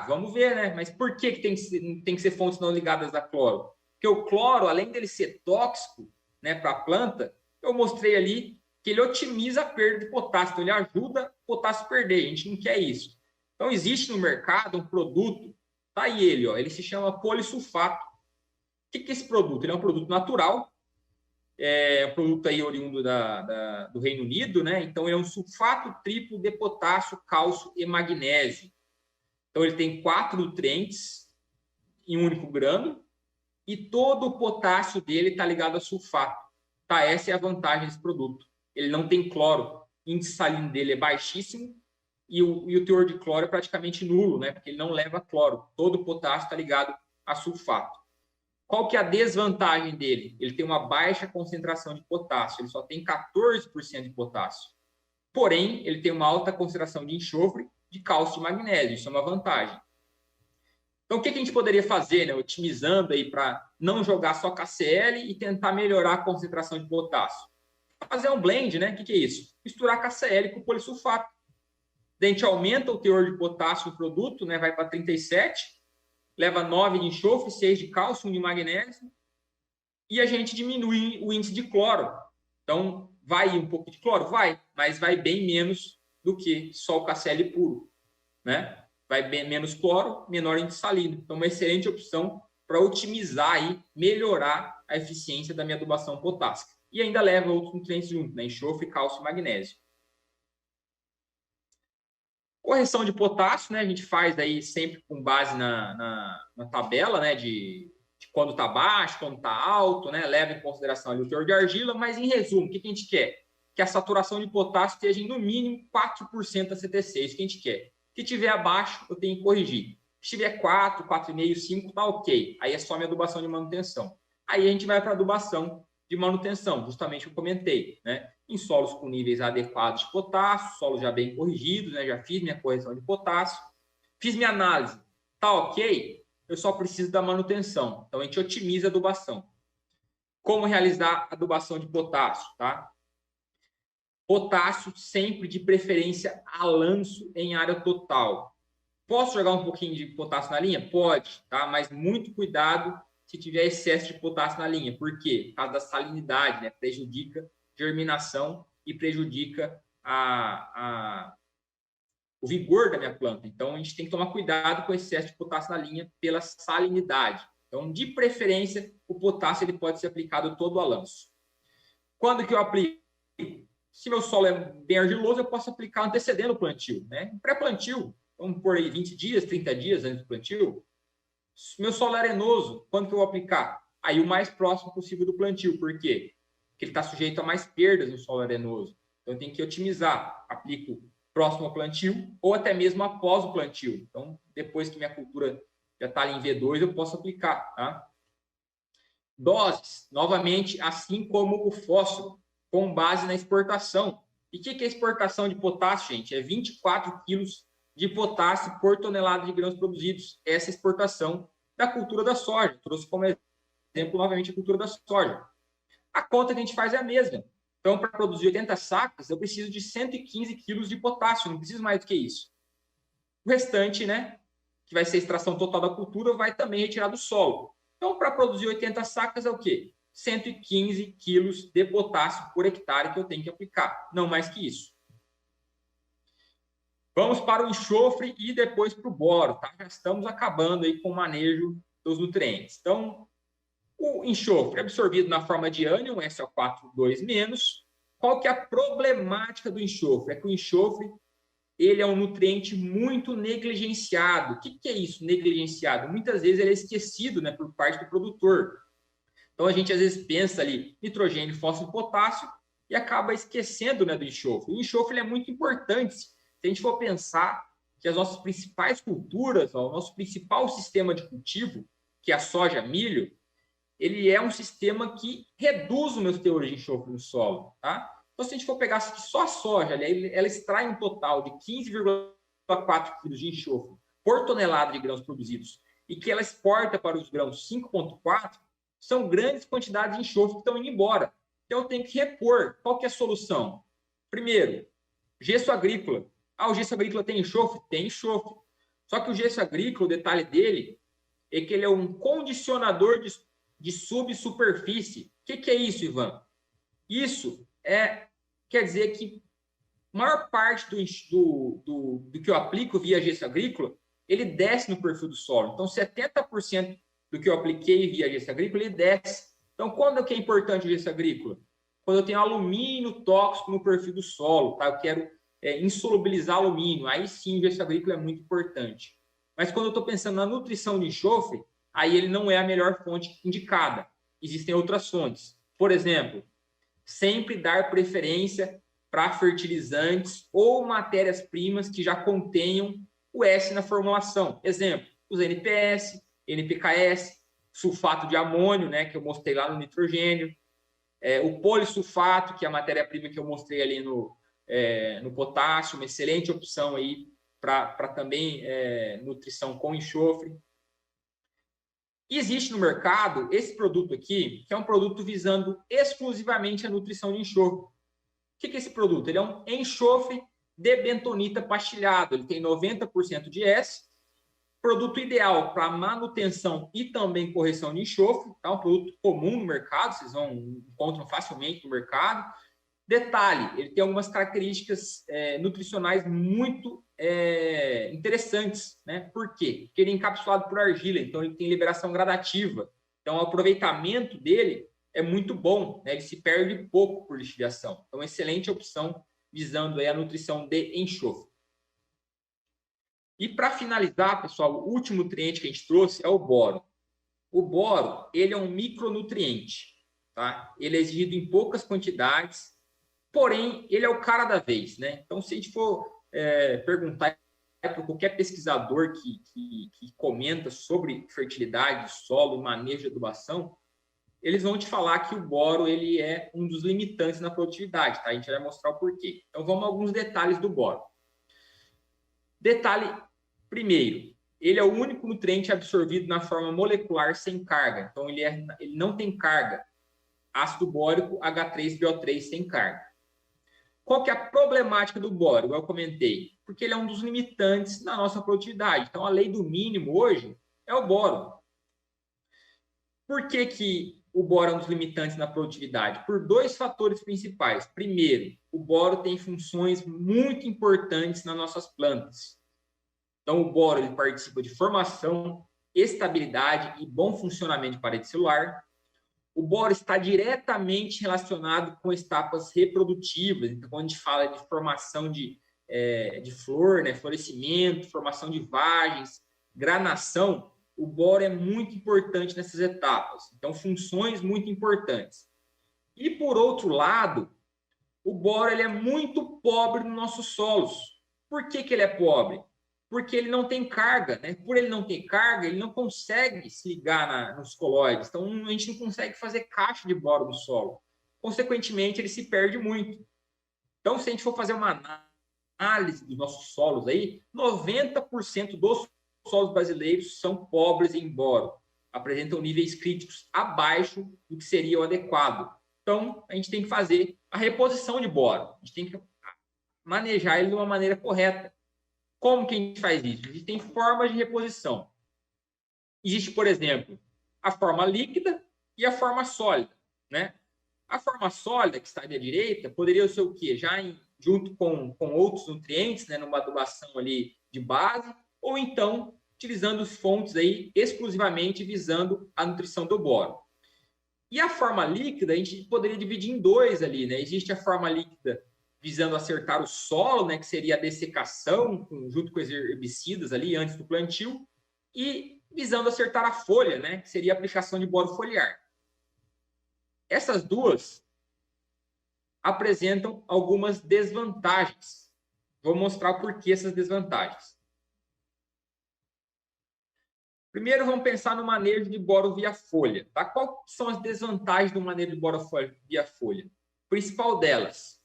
Vamos ver, né? Mas por que tem que ser fontes não ligadas a cloro? Porque o cloro, além dele ser tóxico, né, para a planta, eu mostrei ali que ele otimiza a perda de potássio, então ele ajuda o potássio a perder. A gente não quer isso. Então, existe no mercado um produto, tá aí ele, ó, ele se chama polissulfato. O que é esse produto? Ele é um produto natural, é um produto aí oriundo do Reino Unido, né? Então, ele é um sulfato triplo de potássio, cálcio e magnésio. Então, ele tem 4 nutrientes em um único grânulo e todo o potássio dele está ligado a sulfato. Tá? Essa é a vantagem desse produto. Ele não tem cloro, o índice salino dele é baixíssimo e o teor de cloro é praticamente nulo, né? Porque ele não leva cloro. Todo o potássio está ligado a sulfato. Qual que é a desvantagem dele? Ele tem uma baixa concentração de potássio, ele só tem 14% de potássio. Porém, ele tem uma alta concentração de enxofre, de cálcio e magnésio, isso é uma vantagem. Então, o que a gente poderia fazer, né, otimizando aí para não jogar só KCl e tentar melhorar a concentração de potássio? Fazer um blend, né? O que é isso? Misturar KCl com polissulfato. A gente aumenta o teor de potássio no produto, né, vai para 37, leva 9 de enxofre, 6 de cálcio, 1 de magnésio, e a gente diminui o índice de cloro. Então, Vai um pouco de cloro? Vai, mas vai bem menos do que só o KCl puro, né? Vai bem menos cloro, menor índice salino. Então, uma excelente opção para otimizar e melhorar a eficiência da minha adubação potássica. E ainda leva outros nutrientes junto, né? Enxofre, cálcio e magnésio. Correção de potássio, né? A gente faz aí sempre com base na tabela, né? De quando está baixo, quando está alto, né? Leva em consideração ali o teor de argila, mas em resumo, o que a gente quer? Que a saturação de potássio esteja em no mínimo 4% da CTC, isso que a gente quer. Se tiver abaixo, eu tenho que corrigir. Se tiver 4, 4,5, 5, tá ok. Aí é só minha adubação de manutenção. Aí a gente vai para a adubação de manutenção, justamente o que eu comentei, né? Em solos com níveis adequados de potássio, solos já bem corrigidos, né? Já fiz minha correção de potássio, fiz minha análise, tá ok? Eu só preciso da manutenção. Então a gente otimiza a adubação. Como realizar a adubação de potássio, tá? Potássio sempre de preferência a lanço em área total. Posso jogar um pouquinho de potássio na linha? Pode, tá? Mas muito cuidado se tiver excesso de potássio na linha. Por quê? Por causa da salinidade, né? Prejudica a germinação e prejudica o vigor da minha planta. Então, a gente tem que tomar cuidado com o excesso de potássio na linha pela salinidade. Então, de preferência, o potássio ele pode ser aplicado todo a lanço. Quando que eu aplico? Se meu solo é bem argiloso, eu posso aplicar antecedendo o plantio, né? Pré-plantio, vamos por aí 20 dias, 30 dias antes do plantio. Meu solo é arenoso, quando que eu vou aplicar? Aí o mais próximo possível do plantio. Por quê? Porque ele está sujeito a mais perdas no solo arenoso. Então, eu tenho que otimizar. Aplico próximo ao plantio ou até mesmo após o plantio. Então, depois que minha cultura já está ali em V2, eu posso aplicar, tá? Doses, novamente, assim como o fósforo, com base na exportação. E o que é exportação de potássio, gente? É 24 quilos de potássio por tonelada de grãos produzidos. Essa exportação da cultura da soja. Trouxe como exemplo, novamente, a cultura da soja. A conta que a gente faz é a mesma. Então, para produzir 80 sacas, eu preciso de 115 quilos de potássio, não preciso mais do que isso. O restante, né, que vai ser a extração total da cultura, vai também retirar do solo. Então, para produzir 80 sacas é o quê? 115 quilos de potássio por hectare que eu tenho que aplicar, não mais que isso. Vamos para o enxofre e depois para o boro, tá? Já estamos acabando aí com o manejo dos nutrientes. Então, o enxofre é absorvido na forma de ânion, SO4 2-. Qual que é a problemática do enxofre? É que o enxofre ele é um nutriente muito negligenciado. O que é isso, negligenciado? Muitas vezes ele é esquecido, né, por parte do produtor. Então, a gente às vezes pensa ali nitrogênio, fósforo e potássio e acaba esquecendo, né, do enxofre. O enxofre ele é muito importante. Se a gente for pensar que as nossas principais culturas, ó, o nosso principal sistema de cultivo, que é a soja, milho, ele é um sistema que reduz os meus teores de enxofre no solo, tá? Então, se a gente for pegar só a soja, ela extrai um total de 15,4 kg de enxofre por tonelada de grãos produzidos e que ela exporta para os grãos 5,4, são grandes quantidades de enxofre que estão indo embora. Então, eu tenho que repor. Qual que é a solução? Primeiro, gesso agrícola. O gesso agrícola tem enxofre? Tem enxofre. Só que o gesso agrícola, o detalhe dele é que ele é um condicionador de subsuperfície. O que é isso, Ivan? Isso quer dizer que a maior parte do que eu aplico via gesso agrícola, ele desce no perfil do solo. Então, 70% do que eu apliquei via gesso agrícola, ele desce. Então, quando que é importante o gesso agrícola? Quando eu tenho alumínio tóxico no perfil do solo, tá? Eu quero insolubilizar alumínio. Aí sim, o gesso agrícola é muito importante. Mas quando eu estou pensando na nutrição de enxofre, aí ele não é a melhor fonte indicada. Existem outras fontes. Por exemplo, sempre dar preferência para fertilizantes ou matérias-primas que já contenham o S na formulação. Exemplo, os NPS, NPKS, sulfato de amônio, né, que eu mostrei lá no nitrogênio, o polissulfato, que é a matéria-prima que eu mostrei ali no potássio, uma excelente opção aí para também nutrição com enxofre. E existe no mercado esse produto aqui, que é um produto visando exclusivamente a nutrição de enxofre. O que é esse produto? Ele é um enxofre de bentonita pastilhado. Ele tem 90% de S. Produto ideal para manutenção e também correção de enxofre. Tá? Um produto comum no mercado, vocês encontram facilmente no mercado. Detalhe, ele tem algumas características nutricionais muito interessantes, né? Por quê? Porque ele é encapsulado por argila, então ele tem liberação gradativa. Então, o aproveitamento dele é muito bom, né? Ele se perde pouco por lixiviação. Então, excelente opção visando aí a nutrição de enxofre. E para finalizar, pessoal, o último nutriente que a gente trouxe é o boro. O boro, ele é um micronutriente, tá? Ele é exigido em poucas quantidades, porém, ele é o cara da vez, né? Então, se a gente for perguntar para qualquer pesquisador que comenta sobre fertilidade, solo, manejo de adubação, eles vão te falar que o boro ele é um dos limitantes na produtividade, tá? A gente vai mostrar o porquê. Então, vamos a alguns detalhes do boro. Detalhe primeiro, ele é o único nutriente absorvido na forma molecular sem carga. Então, ele não tem carga. Ácido bórico H3BO3 sem carga. Qual que é a problemática do boro? Igual eu comentei. Porque ele é um dos limitantes na nossa produtividade. Então, a lei do mínimo hoje é o boro. Por que o boro é um dos limitantes na produtividade? Por dois fatores principais. Primeiro, o boro tem funções muito importantes nas nossas plantas. Então, o boro ele participa de formação, estabilidade e bom funcionamento de parede celular. O boro está diretamente relacionado com etapas reprodutivas. Então, quando a gente fala de formação de flor, né, florescimento, formação de vagens, granação, o boro é muito importante nessas etapas. Então, funções muito importantes. E, por outro lado, o boro ele é muito pobre nos nossos solos. Por que ele é pobre? Porque ele não tem carga, né? Por ele não ter carga, ele não consegue se ligar nos coloides. Então, a gente não consegue fazer caixa de boro no solo. Consequentemente, ele se perde muito. Então, se a gente for fazer uma análise dos nossos solos aí, 90% dos solos brasileiros são pobres em boro. Apresentam níveis críticos abaixo do que seria o adequado. Então, a gente tem que fazer a reposição de boro. A gente tem que manejar ele de uma maneira correta. Como que a gente faz isso? Existem formas de reposição. Existe, por exemplo, a forma líquida e a forma sólida, né? A forma sólida, que está à direita, poderia ser o quê? Junto com outros nutrientes, né? Numa adubação ali de base, ou então utilizando fontes aí exclusivamente visando a nutrição do boro. E a forma líquida, a gente poderia dividir em dois ali, né? Existe a forma líquida visando acertar o solo, né, que seria a dessecação, junto com os herbicidas ali antes do plantio, e visando acertar a folha, né, que seria a aplicação de boro foliar. Essas duas apresentam algumas desvantagens. Vou mostrar por que essas desvantagens. Primeiro, vamos pensar no manejo de boro via folha. Tá? Quais são as desvantagens do manejo de boro via folha? A principal delas,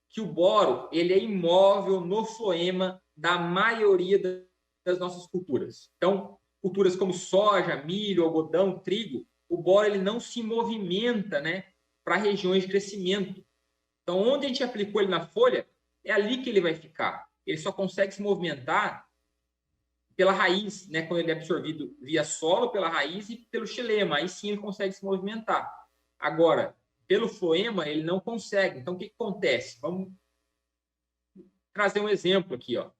que o boro ele é imóvel no floema da maioria das nossas culturas. Então, culturas como soja, milho, algodão, trigo, o boro ele não se movimenta, né, para regiões de crescimento. Então, onde a gente aplicou ele na folha, é ali que ele vai ficar. Ele só consegue se movimentar pela raiz, né, quando ele é absorvido via solo, pela raiz e pelo xilema. Aí sim ele consegue se movimentar. Agora, pelo floema, ele não consegue. Então, o que acontece? Vamos trazer um exemplo aqui, ó.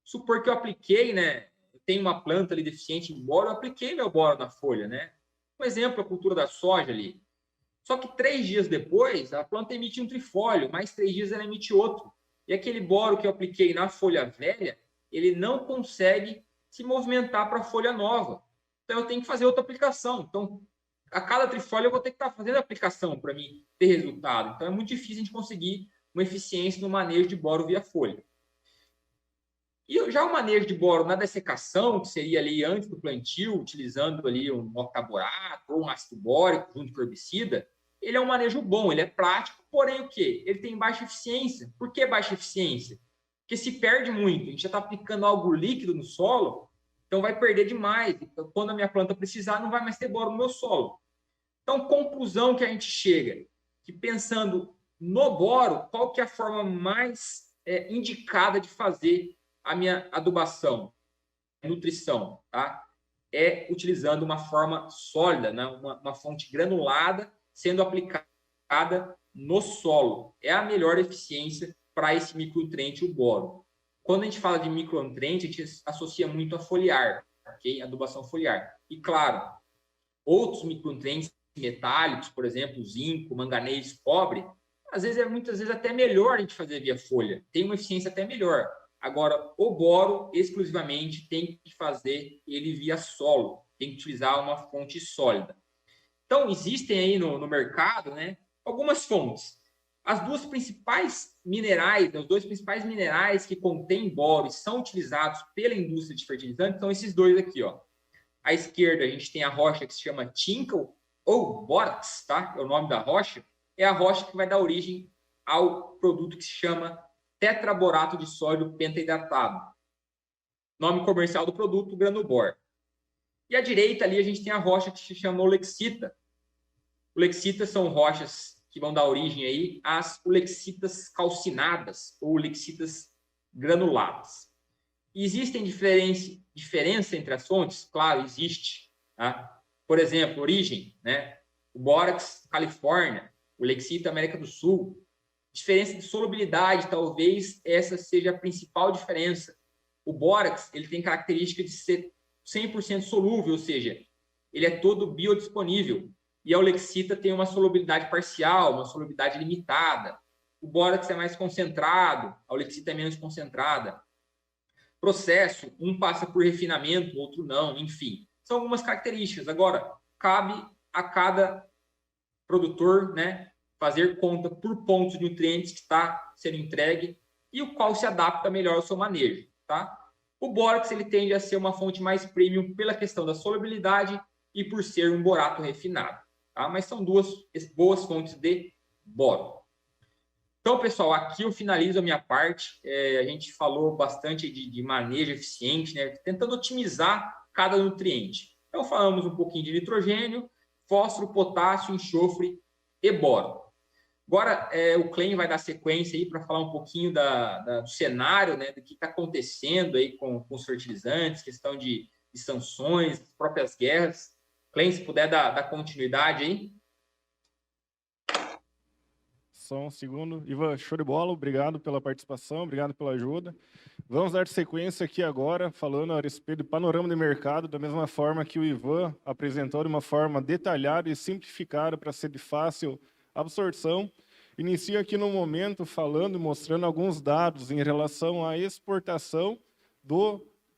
Supor que eu apliquei, né? Eu tenho uma planta ali deficiente em boro, eu apliquei meu boro na folha, né? Um exemplo, a cultura da soja ali. Só que 3 dias depois, a planta emite um trifólio, mais 3 dias ela emite outro. E aquele boro que eu apliquei na folha velha, ele não consegue se movimentar para a folha nova. Então, eu tenho que fazer outra aplicação. Então, a cada trifólio eu vou ter que estar fazendo a aplicação para mim ter resultado. Então, é muito difícil a gente conseguir uma eficiência no manejo de boro via folha. E já o manejo de boro na dessecação, que seria ali antes do plantio, utilizando ali um octaborato ou um ácido bórico junto com herbicida, ele é um manejo bom, ele é prático, porém o quê? Ele tem baixa eficiência. Por que baixa eficiência? Porque se perde muito. A gente já está aplicando algo líquido no solo, então vai perder demais. Então, quando a minha planta precisar, não vai mais ter boro no meu solo. Então, conclusão que a gente chega, que pensando no boro, qual que é a forma mais indicada de fazer a minha adubação, nutrição, tá? É utilizando uma forma sólida, né? uma fonte granulada, sendo aplicada no solo. É a melhor eficiência para esse micronutriente, o boro. Quando a gente fala de micronutriente, a gente associa muito a foliar, ok? Adubação foliar. E, claro, outros micronutrientes metálicos, por exemplo, zinco, manganês, cobre, às vezes muitas vezes até melhor a gente fazer via folha. Tem uma eficiência até melhor. Agora, o boro, exclusivamente, tem que fazer ele via solo. Tem que utilizar uma fonte sólida. Então, existem aí no mercado, né, algumas fontes. As duas principais minerais, os dois principais minerais que contêm boro e são utilizados pela indústria de fertilizantes são esses dois aqui, ó. À esquerda, a gente tem a rocha que se chama Tincal ou Borax, tá? É o nome da rocha. É a rocha que vai dar origem ao produto que se chama tetraborato de sódio pentahidratado. Nome comercial do produto, Granubor. E à direita ali a gente tem a rocha que se chama ulexita. Ulexitas são rochas que vão dar origem aí às ulexitas calcinadas ou ulexitas granuladas. E existem diferença entre as fontes? Claro, existe. Tá? Por exemplo, origem, né? O bórax, Califórnia, o ulexita, América do Sul. Diferença de solubilidade, talvez essa seja a principal diferença. O bórax, ele tem característica de ser 100% solúvel, ou seja, ele é todo biodisponível. E a ulexita tem uma solubilidade parcial, uma solubilidade limitada. O bórax é mais concentrado, a ulexita é menos concentrada. Processo, um passa por refinamento, outro não, enfim. São algumas características. Agora, cabe a cada produtor, né, fazer conta por pontos de nutrientes que está sendo entregue e o qual se adapta melhor ao seu manejo, tá? O bórax, ele tende a ser uma fonte mais premium pela questão da solubilidade e por ser um borato refinado, tá? Mas são duas boas fontes de boro. Então, pessoal, aqui eu finalizo a minha parte. A gente falou bastante de manejo eficiente, né? Tentando otimizar cada nutriente. Então, falamos um pouquinho de nitrogênio, fósforo, potássio, enxofre e boro. Agora, o Klein vai dar sequência aí para falar um pouquinho do cenário, né? Do que está acontecendo aí com os fertilizantes, questão de sanções, próprias guerras. Klein, se puder dar continuidade aí. Só um segundo. Ivan, show de bola. Obrigado pela participação, obrigado pela ajuda. Vamos dar sequência aqui agora, falando a respeito do panorama de mercado, da mesma forma que o Ivan apresentou de uma forma detalhada e simplificada para ser de fácil absorção. Inicio aqui no momento falando e mostrando alguns dados em relação à exportação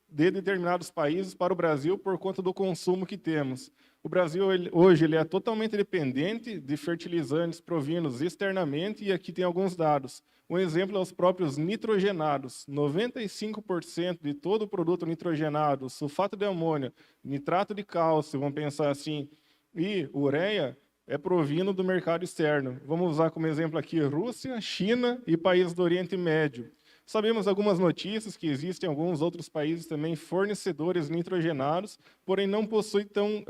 de determinados países para o Brasil por conta do consumo que temos. O Brasil, hoje, ele é totalmente dependente de fertilizantes provindos externamente, e aqui tem alguns dados. Um exemplo é os próprios nitrogenados. 95% de todo o produto nitrogenado, sulfato de amônio, nitrato de cálcio, vamos pensar assim, e ureia, é provindo do mercado externo. Vamos usar como exemplo aqui Rússia, China e países do Oriente Médio. Sabemos algumas notícias que existem alguns outros países também fornecedores nitrogenados, porém não possuem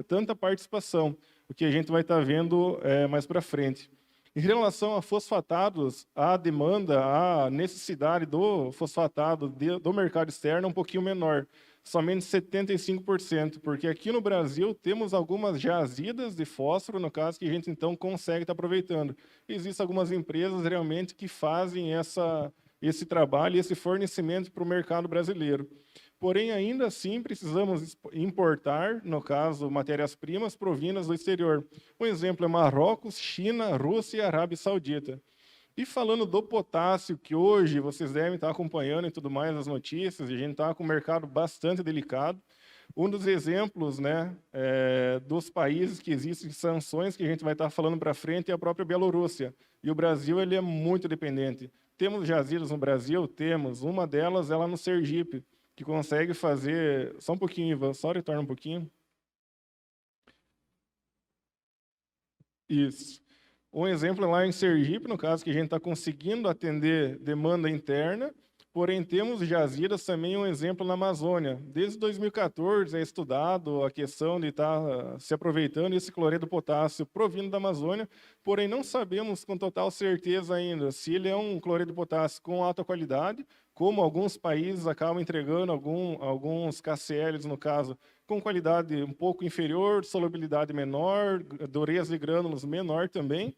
tanta participação, o que a gente vai estar vendo mais para frente. Em relação a fosfatados, a demanda, a necessidade do fosfatado do mercado externo é um pouquinho menor, somente 75%, porque aqui no Brasil temos algumas jazidas de fósforo, no caso, que a gente então consegue estar aproveitando. Existem algumas empresas realmente que fazem esse trabalho e esse fornecimento para o mercado brasileiro. Porém, ainda assim, precisamos importar, no caso, matérias-primas provindas do exterior. Um exemplo é Marrocos, China, Rússia e Arábia Saudita. E falando do potássio, que hoje vocês devem estar acompanhando e tudo mais as notícias, a gente está com um mercado bastante delicado. Um dos exemplos, né, dos países que existem sanções que a gente vai estar falando para frente é a própria Bielorrússia. E o Brasil, ele é muito dependente. Temos jazidas no Brasil? Temos. Uma delas é lá no Sergipe, que consegue fazer... Só um pouquinho, Ivan, só retorna um pouquinho. Isso. Um exemplo é lá em Sergipe, no caso, que a gente está conseguindo atender demanda interna, porém temos jazidas também, um exemplo na Amazônia. Desde 2014 é estudado a questão de estar se aproveitando esse cloreto de potássio provindo da Amazônia, porém não sabemos com total certeza ainda se ele é um cloreto de potássio com alta qualidade, como alguns países acabam entregando alguns KCLs, no caso, com qualidade um pouco inferior, solubilidade menor, dureza de grânulos menor também.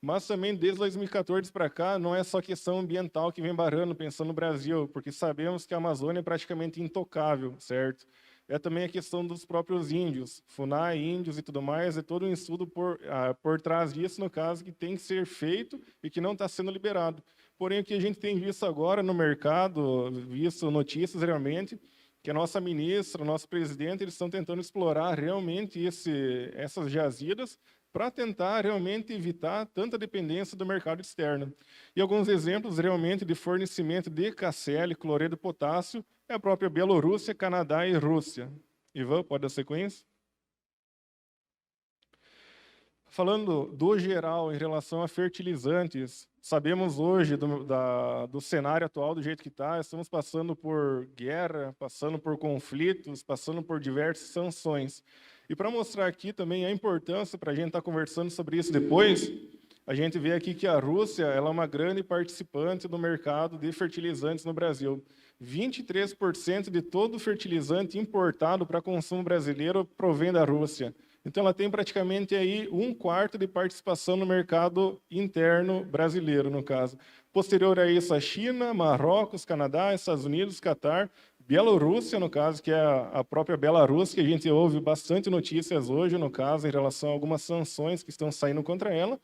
Mas também, desde 2014 para cá, não é só questão ambiental que vem barrando, pensando no Brasil, porque sabemos que a Amazônia é praticamente intocável, certo? É também a questão dos próprios índios, FUNAI, índios e tudo mais, é todo um estudo por trás disso, no caso, que tem que ser feito e que não está sendo liberado. Porém, o que a gente tem visto agora no mercado, visto notícias realmente, que a nossa ministra, o nosso presidente, eles estão tentando explorar realmente essas jazidas para tentar realmente evitar tanta dependência do mercado externo. E alguns exemplos realmente de fornecimento de KCl, cloreto de potássio, é a própria Bielorrússia, Canadá e Rússia. Ivan, pode dar sequência? Falando do geral em relação a fertilizantes, sabemos hoje do cenário atual, do jeito que está, estamos passando por guerra, passando por conflitos, passando por diversas sanções. E para mostrar aqui também a importância, para a gente estar conversando sobre isso depois, a gente vê aqui que a Rússia ela é uma grande participante do mercado de fertilizantes no Brasil. 23% de todo fertilizante importado para consumo brasileiro provém da Rússia. Então, ela tem praticamente aí 1/4 de participação no mercado interno brasileiro, no caso. Posterior a isso, a China, Marrocos, Canadá, Estados Unidos, Catar, Bielorrússia, no caso, que é a própria Belarus, que a gente ouve bastante notícias hoje, no caso, em relação a algumas sanções que estão saindo contra ela,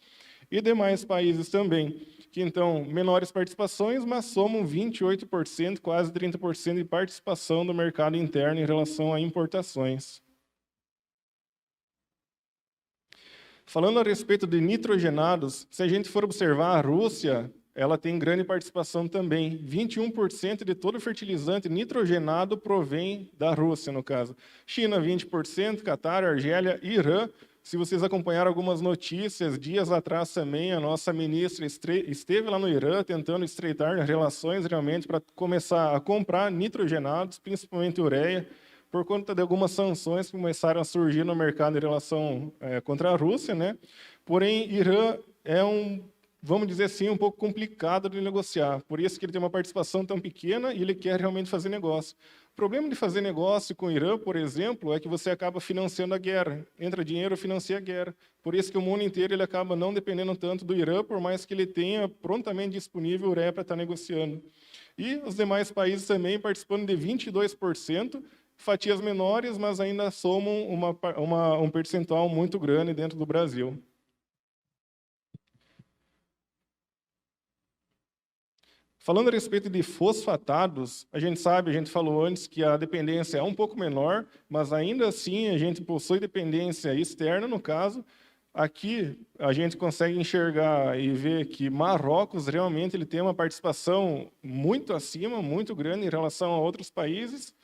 e demais países também, que então, menores participações, mas somam 28%, quase 30% de participação do mercado interno em relação a importações. Falando a respeito de nitrogenados, se a gente for observar, a Rússia ela tem grande participação também. 21% de todo fertilizante nitrogenado provém da Rússia, no caso. China, 20%, Catar, Argélia, Irã. Se vocês acompanharam algumas notícias, dias atrás também, a nossa ministra esteve lá no Irã tentando estreitar relações realmente para começar a comprar nitrogenados, principalmente ureia, por conta de algumas sanções que começaram a surgir no mercado em relação contra a Rússia, né? Porém, Irã é vamos dizer assim, um pouco complicado de negociar. Por isso que ele tem uma participação tão pequena e ele quer realmente fazer negócio. O problema de fazer negócio com o Irã, por exemplo, é que você acaba financiando a guerra. Entra dinheiro, financia a guerra. Por isso que o mundo inteiro ele acaba não dependendo tanto do Irã, por mais que ele tenha prontamente disponível ureia para estar negociando. E os demais países também participando de 22%, fatias menores, mas ainda somam um percentual muito grande dentro do Brasil. Falando a respeito de fosfatados, a gente sabe, a gente falou antes que a dependência é um pouco menor, mas ainda assim a gente possui dependência externa, no caso. Aqui a gente consegue enxergar e ver que Marrocos realmente ele tem uma participação muito acima, muito grande em relação a outros países,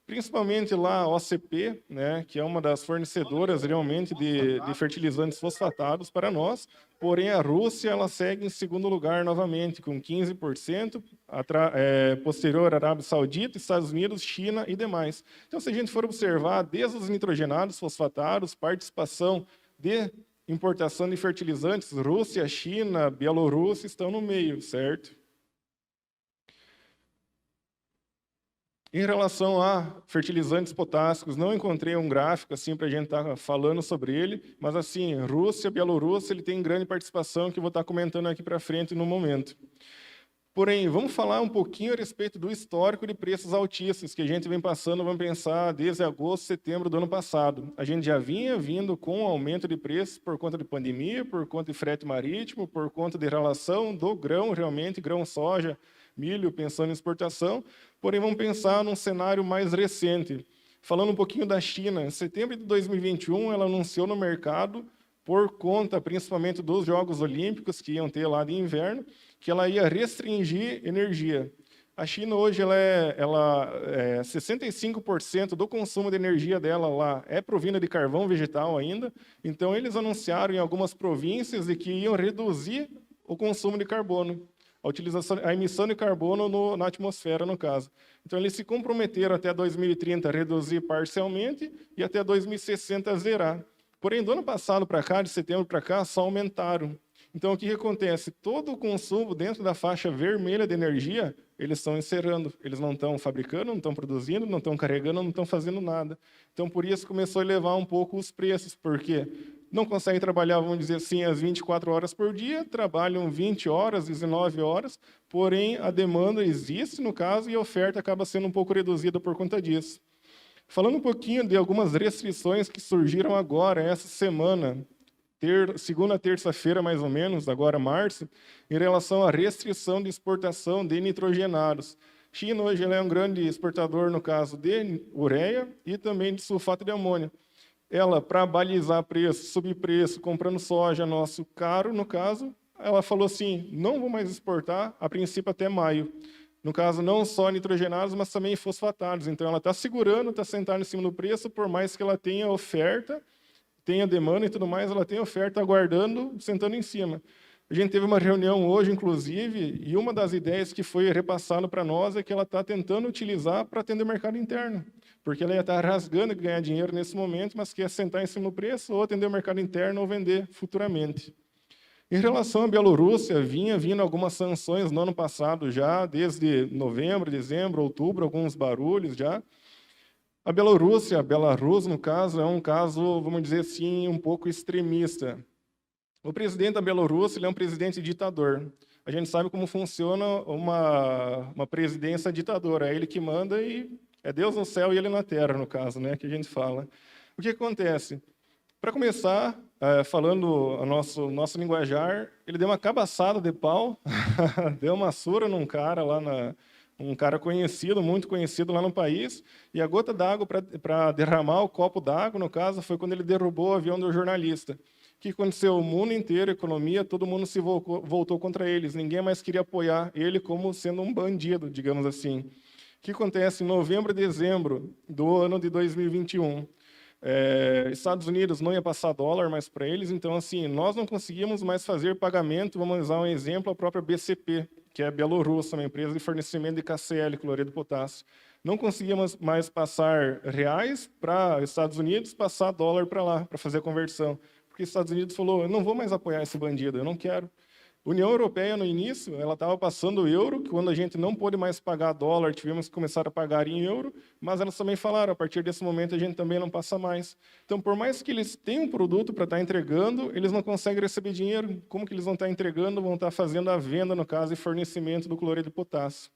principalmente lá a OCP, né, que é uma das fornecedoras realmente de fertilizantes fosfatados para nós, porém a Rússia ela segue em segundo lugar novamente, com 15%, posterior Arábia Saudita, Estados Unidos, China e demais. Então, se a gente for observar, desde os nitrogenados fosfatados, participação de importação de fertilizantes, Rússia, China, Bielorrússia estão no meio, certo? Em relação a fertilizantes potássicos, não encontrei um gráfico assim para a gente estar falando sobre ele, mas assim, Rússia, Bielorrússia, ele tem grande participação que eu vou estar comentando aqui para frente no momento. Porém, vamos falar um pouquinho a respeito do histórico de preços altíssimos que a gente vem passando, vamos pensar, desde agosto, setembro do ano passado. A gente já vinha vindo com um aumento de preços por conta de pandemia, por conta de frete marítimo, por conta de relação do grão, realmente, grão soja, milho, pensando em exportação. Porém, vamos pensar num cenário mais recente. Falando um pouquinho da China, em setembro de 2021, ela anunciou no mercado, por conta principalmente dos Jogos Olímpicos que iam ter lá de inverno, que ela ia restringir energia. A China hoje, 65% do consumo de energia dela lá é provinda de carvão vegetal ainda, então eles anunciaram em algumas províncias de que iam reduzir o consumo de carbono, a emissão de carbono na atmosfera, no caso. Então, eles se comprometeram até 2030 a reduzir parcialmente e até 2060 a zerar. Porém, do ano passado para cá, de setembro para cá, só aumentaram. Então, o que acontece? Todo o consumo dentro da faixa vermelha de energia, eles estão encerrando. Eles não estão fabricando, não estão produzindo, não estão carregando, não estão fazendo nada. Então, por isso, começou a elevar um pouco os preços, porque não conseguem trabalhar, vamos dizer assim, as 24 horas por dia, trabalham 20 horas, 19 horas, porém a demanda existe no caso e a oferta acaba sendo um pouco reduzida por conta disso. Falando um pouquinho de algumas restrições que surgiram agora, essa semana, segunda, terça-feira mais ou menos, agora março, em relação à restrição de exportação de nitrogenados. China hoje é um grande exportador, no caso, de ureia e também de sulfato de amônio. Ela, para balizar preço, subir preço, comprando soja nosso caro, no caso, ela falou assim, não vou mais exportar, a princípio até maio. No caso, não só nitrogenados, mas também fosfatados. Então, ela está segurando, está sentada em cima do preço, por mais que ela tenha oferta, tenha demanda e tudo mais, ela tem oferta aguardando, sentando em cima. A gente teve uma reunião hoje, inclusive, e uma das ideias que foi repassada para nós é que ela está tentando utilizar para atender o mercado interno, porque ela ia estar rasgando de ganhar dinheiro nesse momento, mas quer sentar em cima do preço, ou atender o mercado interno, ou vender futuramente. Em relação à Bielorrússia, vinha vindo algumas sanções no ano passado já, desde novembro, dezembro, outubro, alguns barulhos já. A Bielorrússia, Belarus, no caso, é um caso, vamos dizer assim, um pouco extremista. O presidente da Bielorrússia ele é um presidente ditador. A gente sabe como funciona uma presidência ditadora. É ele que manda e é Deus no céu e ele na terra, no caso, né, que a gente fala. O que acontece? Para começar, falando o nosso linguajar, ele deu uma cabaçada de pau, deu uma surra num cara lá um cara conhecido, muito conhecido lá no país, e a gota d'água para derramar o copo d'água, no caso, foi quando ele derrubou o avião do jornalista. O que aconteceu? O mundo inteiro, a economia, todo mundo se voltou contra eles. Ninguém mais queria apoiar ele como sendo um bandido, digamos assim. O que acontece em novembro e dezembro do ano de 2021? Estados Unidos não ia passar dólar mais para eles, então assim, nós não conseguimos mais fazer pagamento, vamos usar um exemplo, a própria BCP, que é a Bielorrússia, uma empresa de fornecimento de KCl, cloreto de potássio. Não conseguíamos mais passar reais para Estados Unidos, passar dólar para lá, para fazer a conversão. Porque os Estados Unidos falou, eu não vou mais apoiar esse bandido, eu não quero. União Europeia, no início, ela estava passando o euro, que quando a gente não pôde mais pagar dólar, tivemos que começar a pagar em euro, mas elas também falaram, a partir desse momento a gente também não passa mais. Então, por mais que eles tenham um produto para estar entregando, eles não conseguem receber dinheiro. Como que eles vão estar entregando? Vão estar fazendo a venda, no caso, e fornecimento do cloreto de potássio.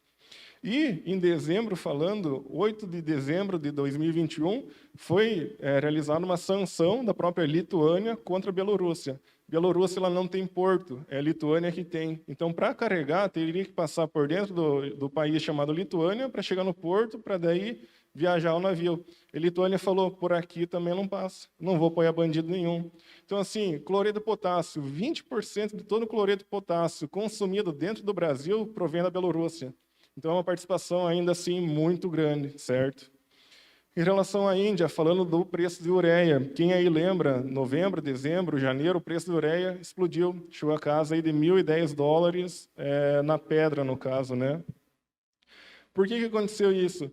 E, em dezembro, falando, 8 de dezembro de 2021, foi realizada uma sanção da própria Lituânia contra a Bielorrússia. Bielorrússia ela não tem porto, é a Lituânia que tem. Então, para carregar, teria que passar por dentro do país chamado Lituânia para chegar no porto, para daí viajar o navio. A Lituânia falou, por aqui também não passa, não vou apoiar bandido nenhum. Então, assim, cloreto de potássio, 20% de todo o cloreto de potássio consumido dentro do Brasil provém da Bielorrússia. Então, é uma participação ainda assim muito grande, certo? Em relação à Índia, falando do preço de ureia, quem aí lembra, novembro, dezembro, janeiro, o preço de ureia explodiu, chegou a casa aí de $1.010 na pedra, no caso, né? Por que aconteceu isso?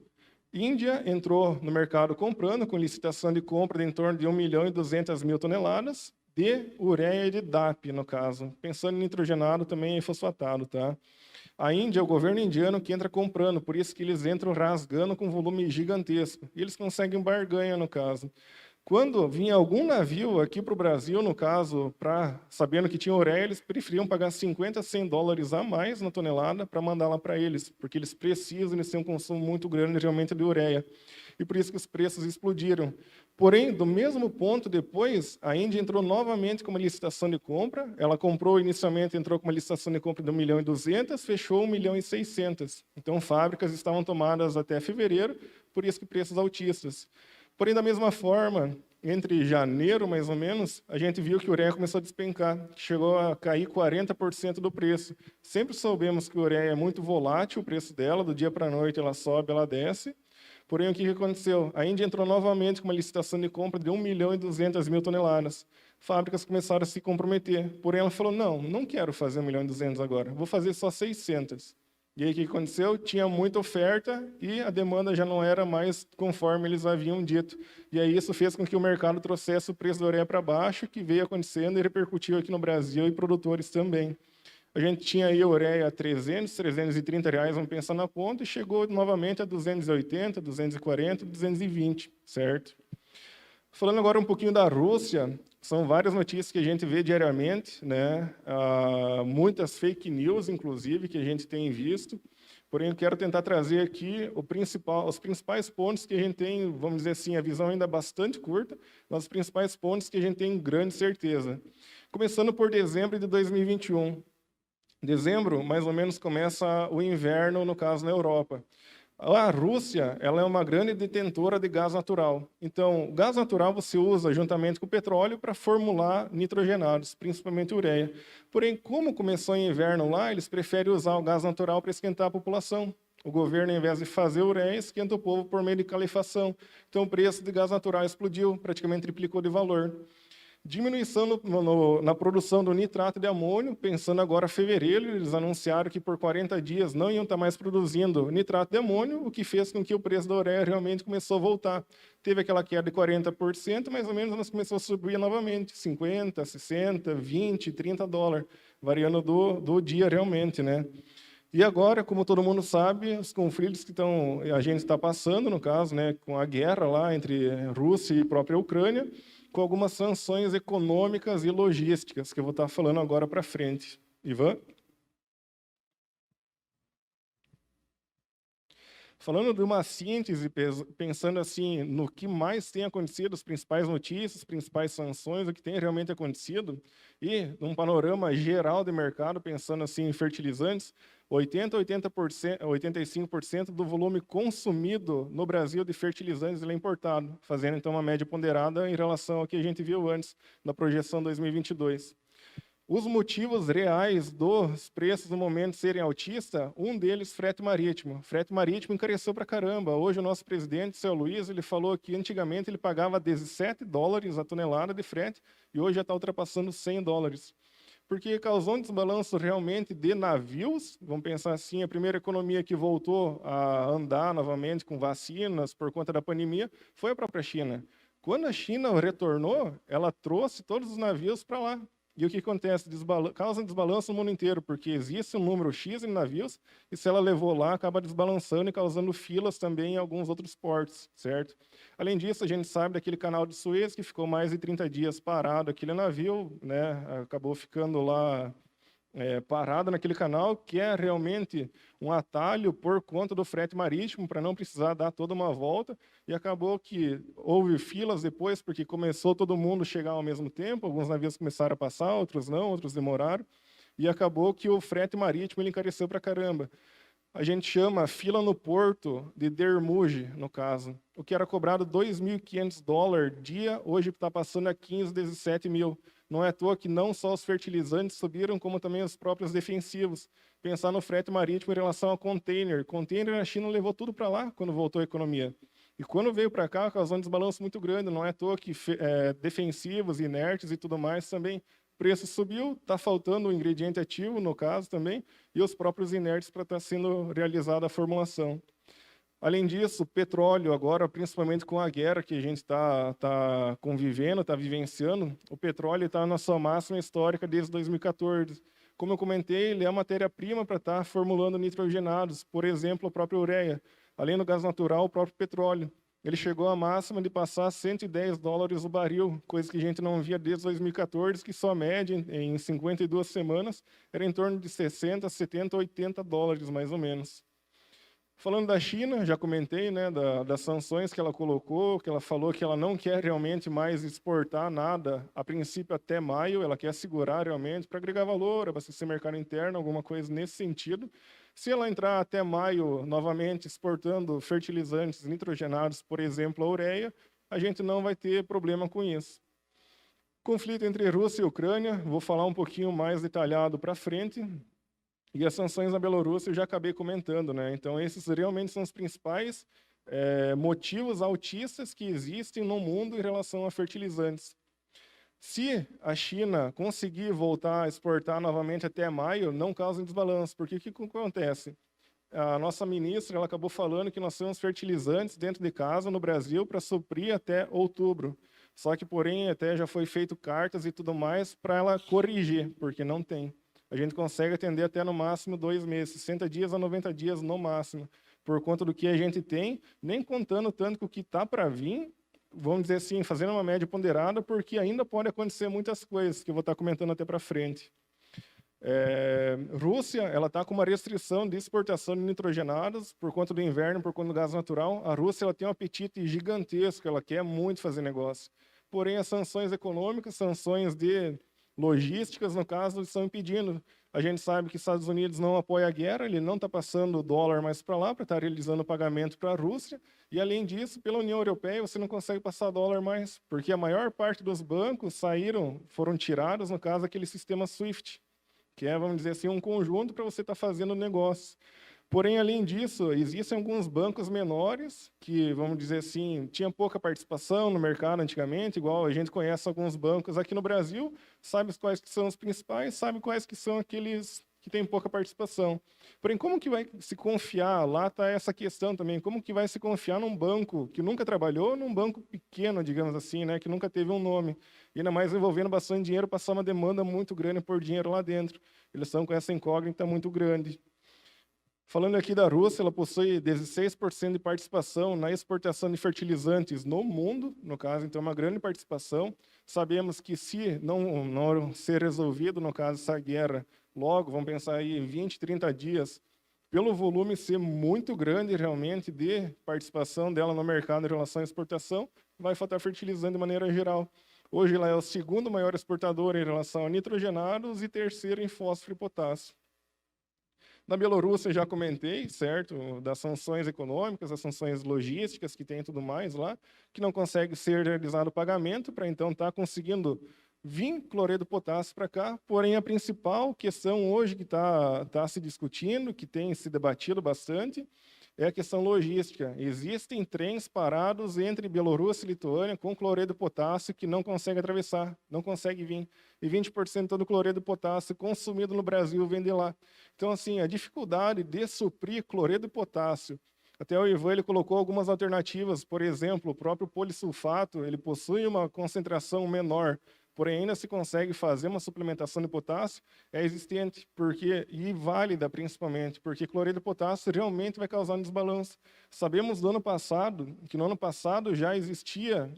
Índia entrou no mercado comprando, com licitação de compra de em torno de 1.200.000 toneladas de ureia e de DAP, no caso. Pensando em nitrogenado também e fosfatado, tá? A Índia é o governo indiano que entra comprando, por isso que eles entram rasgando com volume gigantesco. E eles conseguem barganha, no caso. Quando vinha algum navio aqui para o Brasil, no caso, sabendo que tinha ureia, eles preferiam pagar $50 a $100 a mais na tonelada para mandar lá para eles, porque eles precisam, eles têm um consumo muito grande realmente de ureia. E por isso que os preços explodiram. Porém, do mesmo ponto depois, a Índia entrou novamente com uma licitação de compra. Ela comprou inicialmente, entrou com uma licitação de compra de 1.200.000, fechou 1.600.000. Então, fábricas estavam tomadas até fevereiro, por isso que preços altistas. Porém, da mesma forma, entre janeiro, mais ou menos, a gente viu que a ureia começou a despencar, chegou a cair 40% do preço. Sempre soubemos que a ureia é muito volátil, o preço dela, do dia para a noite ela sobe, ela desce. Porém, o que aconteceu? A Índia entrou novamente com uma licitação de compra de 1.200.000 toneladas. Fábricas começaram a se comprometer. Porém, ela falou, não quero fazer 1.200.000 agora, vou fazer só 600. E aí, o que aconteceu? Tinha muita oferta e a demanda já não era mais conforme eles haviam dito. E aí, isso fez com que o mercado trouxesse o preço da ureia para baixo, que veio acontecendo e repercutiu aqui no Brasil e produtores também. A gente tinha aí a ureia a R$300, R$330, vamos pensar na ponta, e chegou novamente a 280, 240, 220, certo? Falando agora um pouquinho da Rússia, São várias notícias que a gente vê diariamente, né? Muitas fake news, inclusive, que a gente tem visto. Porém, eu quero tentar trazer aqui os principais pontos que a gente tem, vamos dizer assim, a visão ainda bastante curta, mas os principais pontos que a gente tem grande certeza. Começando por dezembro de 2021. Dezembro, mais ou menos, começa o inverno, no caso, na Europa. A Rússia, ela é uma grande detentora de gás natural. Então, o gás natural você usa juntamente com o petróleo para formular nitrogenados, principalmente ureia. Porém, como começou o inverno lá, eles preferem usar o gás natural para esquentar a população. O governo, ao invés de fazer ureia, esquenta o povo por meio de calefação. Então, o preço de gás natural explodiu, praticamente triplicou de valor. Diminuição na produção do nitrato de amônio, pensando agora em fevereiro, eles anunciaram que por 40 dias não iam estar mais produzindo nitrato de amônio, o que fez com que o preço da ureia realmente começou a voltar. Teve aquela queda de 40%, mais ou menos, mas começou a subir novamente, 50, 60, 20, 30 dólares, variando do dia realmente, né? E agora, como todo mundo sabe, os conflitos que a gente está passando, no caso, né, com a guerra lá entre Rússia e própria Ucrânia, com algumas sanções econômicas e logísticas, que eu vou estar falando agora para frente. Ivan? Falando de uma síntese, pensando assim no que mais tem acontecido, as principais notícias, as principais sanções, o que tem realmente acontecido, e num panorama geral de mercado, pensando assim em fertilizantes, 85% do volume consumido no Brasil de fertilizantes ele é importado, fazendo então uma média ponderada em relação ao que a gente viu antes, na projeção 2022. Os motivos reais dos preços no momento serem altistas, um deles, frete marítimo. Frete marítimo encareceu para caramba. Hoje o nosso presidente, seu Luiz, ele falou que antigamente ele pagava 17 dólares a tonelada de frete e hoje já está ultrapassando 100 dólares. Porque causou um desbalanço realmente de navios, vamos pensar assim, a primeira economia que voltou a andar novamente com vacinas por conta da pandemia foi a própria China. Quando a China retornou, ela trouxe todos os navios para lá. E o que acontece? Causa um desbalanço no mundo inteiro, porque existe um número X de navios, e se ela levou lá, acaba desbalançando e causando filas também em alguns outros portos, certo? Além disso, a gente sabe daquele canal de Suez, que ficou mais de 30 dias parado, aquele navio, né, acabou ficando lá parado naquele canal, que é realmente um atalho por conta do frete marítimo, para não precisar dar toda uma volta, e acabou que houve filas depois, porque começou todo mundo a chegar ao mesmo tempo, alguns navios começaram a passar, outros não, outros demoraram, e acabou que o frete marítimo ele encareceu para caramba. A gente chama fila no porto de Dermuge, no caso. O que era cobrado 2.500 dólares dia, hoje está passando a 15, 17 mil. Não é à toa que não só os fertilizantes subiram, como também os próprios defensivos. Pensar no frete marítimo em relação ao container. Container, a China levou tudo para lá quando voltou a economia. E quando veio para cá, causou um desbalanço muito grande. Não é à toa que defensivos, inertes e tudo mais também. O preço subiu, está faltando um ingrediente ativo, no caso também, e os próprios inertes para estar sendo realizada a formulação. Além disso, o petróleo agora, principalmente com a guerra que a gente está convivendo, está vivenciando, o petróleo está na sua máxima histórica desde 2014. Como eu comentei, ele é a matéria-prima para estar formulando nitrogenados, por exemplo, a própria ureia. Além do gás natural, o próprio petróleo. Ele chegou à máxima de passar 110 dólares o barril, coisa que a gente não via desde 2014, que só média em 52 semanas era em torno de 60, 70, 80 dólares, mais ou menos. Falando da China, já comentei, né, das sanções que ela colocou, que ela falou que ela não quer realmente mais exportar nada, a princípio até maio, ela quer segurar realmente para agregar valor, abastecer mercado interno, alguma coisa nesse sentido. Se ela entrar até maio, novamente, exportando fertilizantes nitrogenados, por exemplo, a ureia, a gente não vai ter problema com isso. Conflito entre Rússia e Ucrânia, vou falar um pouquinho mais detalhado para frente. E as sanções na Bielorrússia eu já acabei comentando, né? Então, esses realmente são os principais motivos altistas que existem no mundo em relação a fertilizantes. Se a China conseguir voltar a exportar novamente até maio, não causa desbalanço, porque o que acontece? A nossa ministra ela acabou falando que nós temos fertilizantes dentro de casa no Brasil para suprir até outubro. Só que, porém, até já foi feito cartas e tudo mais para ela corrigir, porque não tem. A gente consegue atender até no máximo 2 meses, 60 dias a 90 dias no máximo, por conta do que a gente tem, nem contando tanto com o que está para vir, vamos dizer assim, fazendo uma média ponderada, porque ainda pode acontecer muitas coisas, que eu vou estar comentando até para frente. Rússia, ela está com uma restrição de exportação de nitrogenados por conta do inverno, por conta do gás natural. A Rússia, ela tem um apetite gigantesco, ela quer muito fazer negócio. Porém, as sanções econômicas, sanções de logísticas, no caso, estão impedindo. A gente sabe que os Estados Unidos não apoia a guerra, ele não está passando o dólar mais para lá, para estar realizando o pagamento para a Rússia. E, além disso, pela União Europeia, você não consegue passar dólar mais, porque a maior parte dos bancos foram tirados, no caso, aquele sistema SWIFT, que é, vamos dizer assim, um conjunto para você estar fazendo negócio. Porém, além disso, existem alguns bancos menores que, vamos dizer assim, tinham pouca participação no mercado antigamente, igual a gente conhece alguns bancos aqui no Brasil, sabe quais que são os principais, sabe quais que são aqueles que têm pouca participação. Porém, como que vai se confiar? Lá está essa questão também, como que vai se confiar num banco que nunca trabalhou, num banco pequeno, digamos assim, né, que nunca teve um nome, e ainda mais envolvendo bastante dinheiro, passar uma demanda muito grande por dinheiro lá dentro. Eles estão com essa incógnita muito grande. Falando aqui da Rússia, ela possui 16% de participação na exportação de fertilizantes no mundo, no caso, então é uma grande participação. Sabemos que se não ser resolvido, no caso, essa guerra, logo, vamos pensar aí em 20, 30 dias, pelo volume ser muito grande realmente de participação dela no mercado em relação à exportação, vai faltar fertilizante de maneira geral. Hoje ela é o segundo maior exportador em relação a nitrogenados e terceiro em fósforo e potássio. Na Bielorrússia, já comentei, certo, das sanções econômicas, das sanções logísticas que tem e tudo mais lá, que não consegue ser realizado o pagamento para então estar conseguindo vir cloreto de potássio para cá. Porém, a principal questão hoje que está se discutindo, que tem se debatido bastante, é a questão logística. Existem trens parados entre Bielorrússia e Lituânia com cloreto de potássio que não consegue atravessar, não consegue vir. E 20% do cloreto de potássio consumido no Brasil vem de lá. Então, assim, a dificuldade de suprir cloreto de potássio. Até o Ivan ele colocou algumas alternativas, por exemplo, o próprio polissulfato, ele possui uma concentração menor, porém ainda se consegue fazer uma suplementação de potássio, é existente, e válida principalmente, porque cloreto de potássio realmente vai causar um desbalanço. Sabemos que no ano passado já existia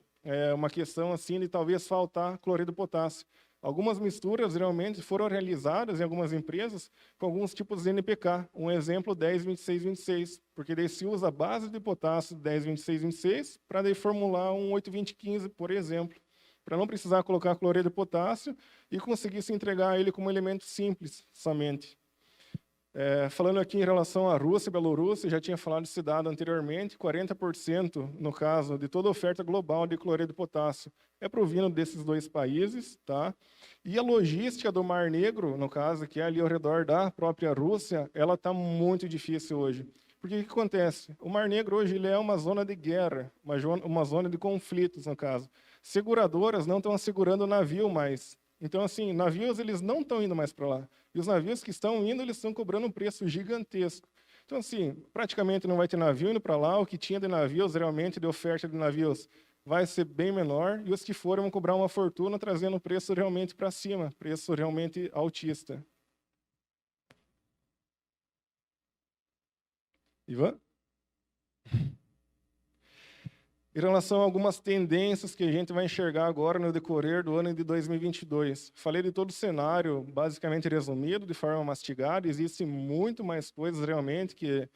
uma questão assim de talvez faltar cloreto de potássio. Algumas misturas realmente foram realizadas em algumas empresas com alguns tipos de NPK. Um exemplo, 10-26-26, porque daí se usa a base de potássio 10-26-26 para daí formular um 8-20-15, por exemplo, para não precisar colocar cloreto de potássio e conseguir se entregar ele como elemento simples somente. Falando aqui em relação à Rússia e Bielorrússia, já tinha falado desse dado anteriormente, 40%, no caso, de toda a oferta global de cloreto de potássio é provindo desses dois países, tá? E a logística do Mar Negro, no caso, que é ali ao redor da própria Rússia, ela está muito difícil hoje. Porque o que acontece? O Mar Negro hoje ele é uma zona de guerra, uma zona de conflitos, no caso. Seguradoras não estão assegurando o navio mais. Então, assim, navios eles não estão indo mais para lá. E os navios que estão indo, eles estão cobrando um preço gigantesco. Então, assim, praticamente não vai ter navio indo para lá. O que tinha de navios, realmente, de oferta de navios, vai ser bem menor. E os que forem vão cobrar uma fortuna, trazendo o preço realmente para cima. Preço realmente altista. Ivan? Em relação a algumas tendências que a gente vai enxergar agora no decorrer do ano de 2022. Falei de todo o cenário, basicamente resumido, de forma mastigada. Existem muito mais coisas realmente que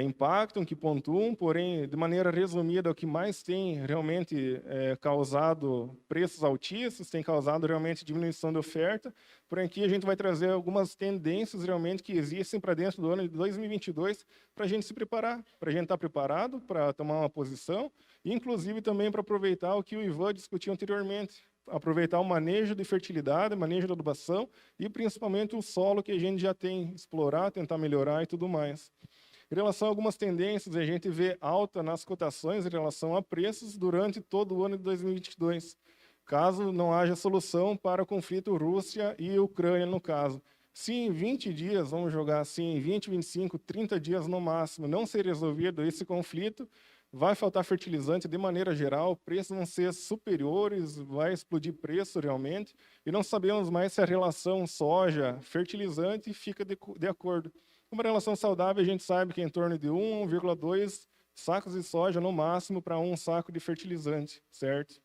impactam, que pontuam, porém, de maneira resumida, o que mais tem realmente causado preços altíssimos, tem causado realmente diminuição de oferta. Porém, aqui a gente vai trazer algumas tendências realmente que existem para dentro do ano de 2022 para a gente se preparar, para a gente estar preparado para tomar uma posição, e inclusive também para aproveitar o que o Ivan discutiu anteriormente, aproveitar o manejo de fertilidade, manejo de adubação e principalmente o solo que a gente já tem, explorar, tentar melhorar e tudo mais. Em relação a algumas tendências, a gente vê alta nas cotações em relação a preços durante todo o ano de 2022, caso não haja solução para o conflito Rússia e Ucrânia, no caso. Se em 20 dias, vamos jogar assim, 20, 25, 30 dias no máximo, não ser resolvido esse conflito, vai faltar fertilizante de maneira geral, preços vão ser superiores, vai explodir preço realmente, e não sabemos mais se a relação soja-fertilizante fica de acordo. Uma relação saudável, a gente sabe que é em torno de 1, 1,2 sacos de soja no máximo para um saco de fertilizante, certo?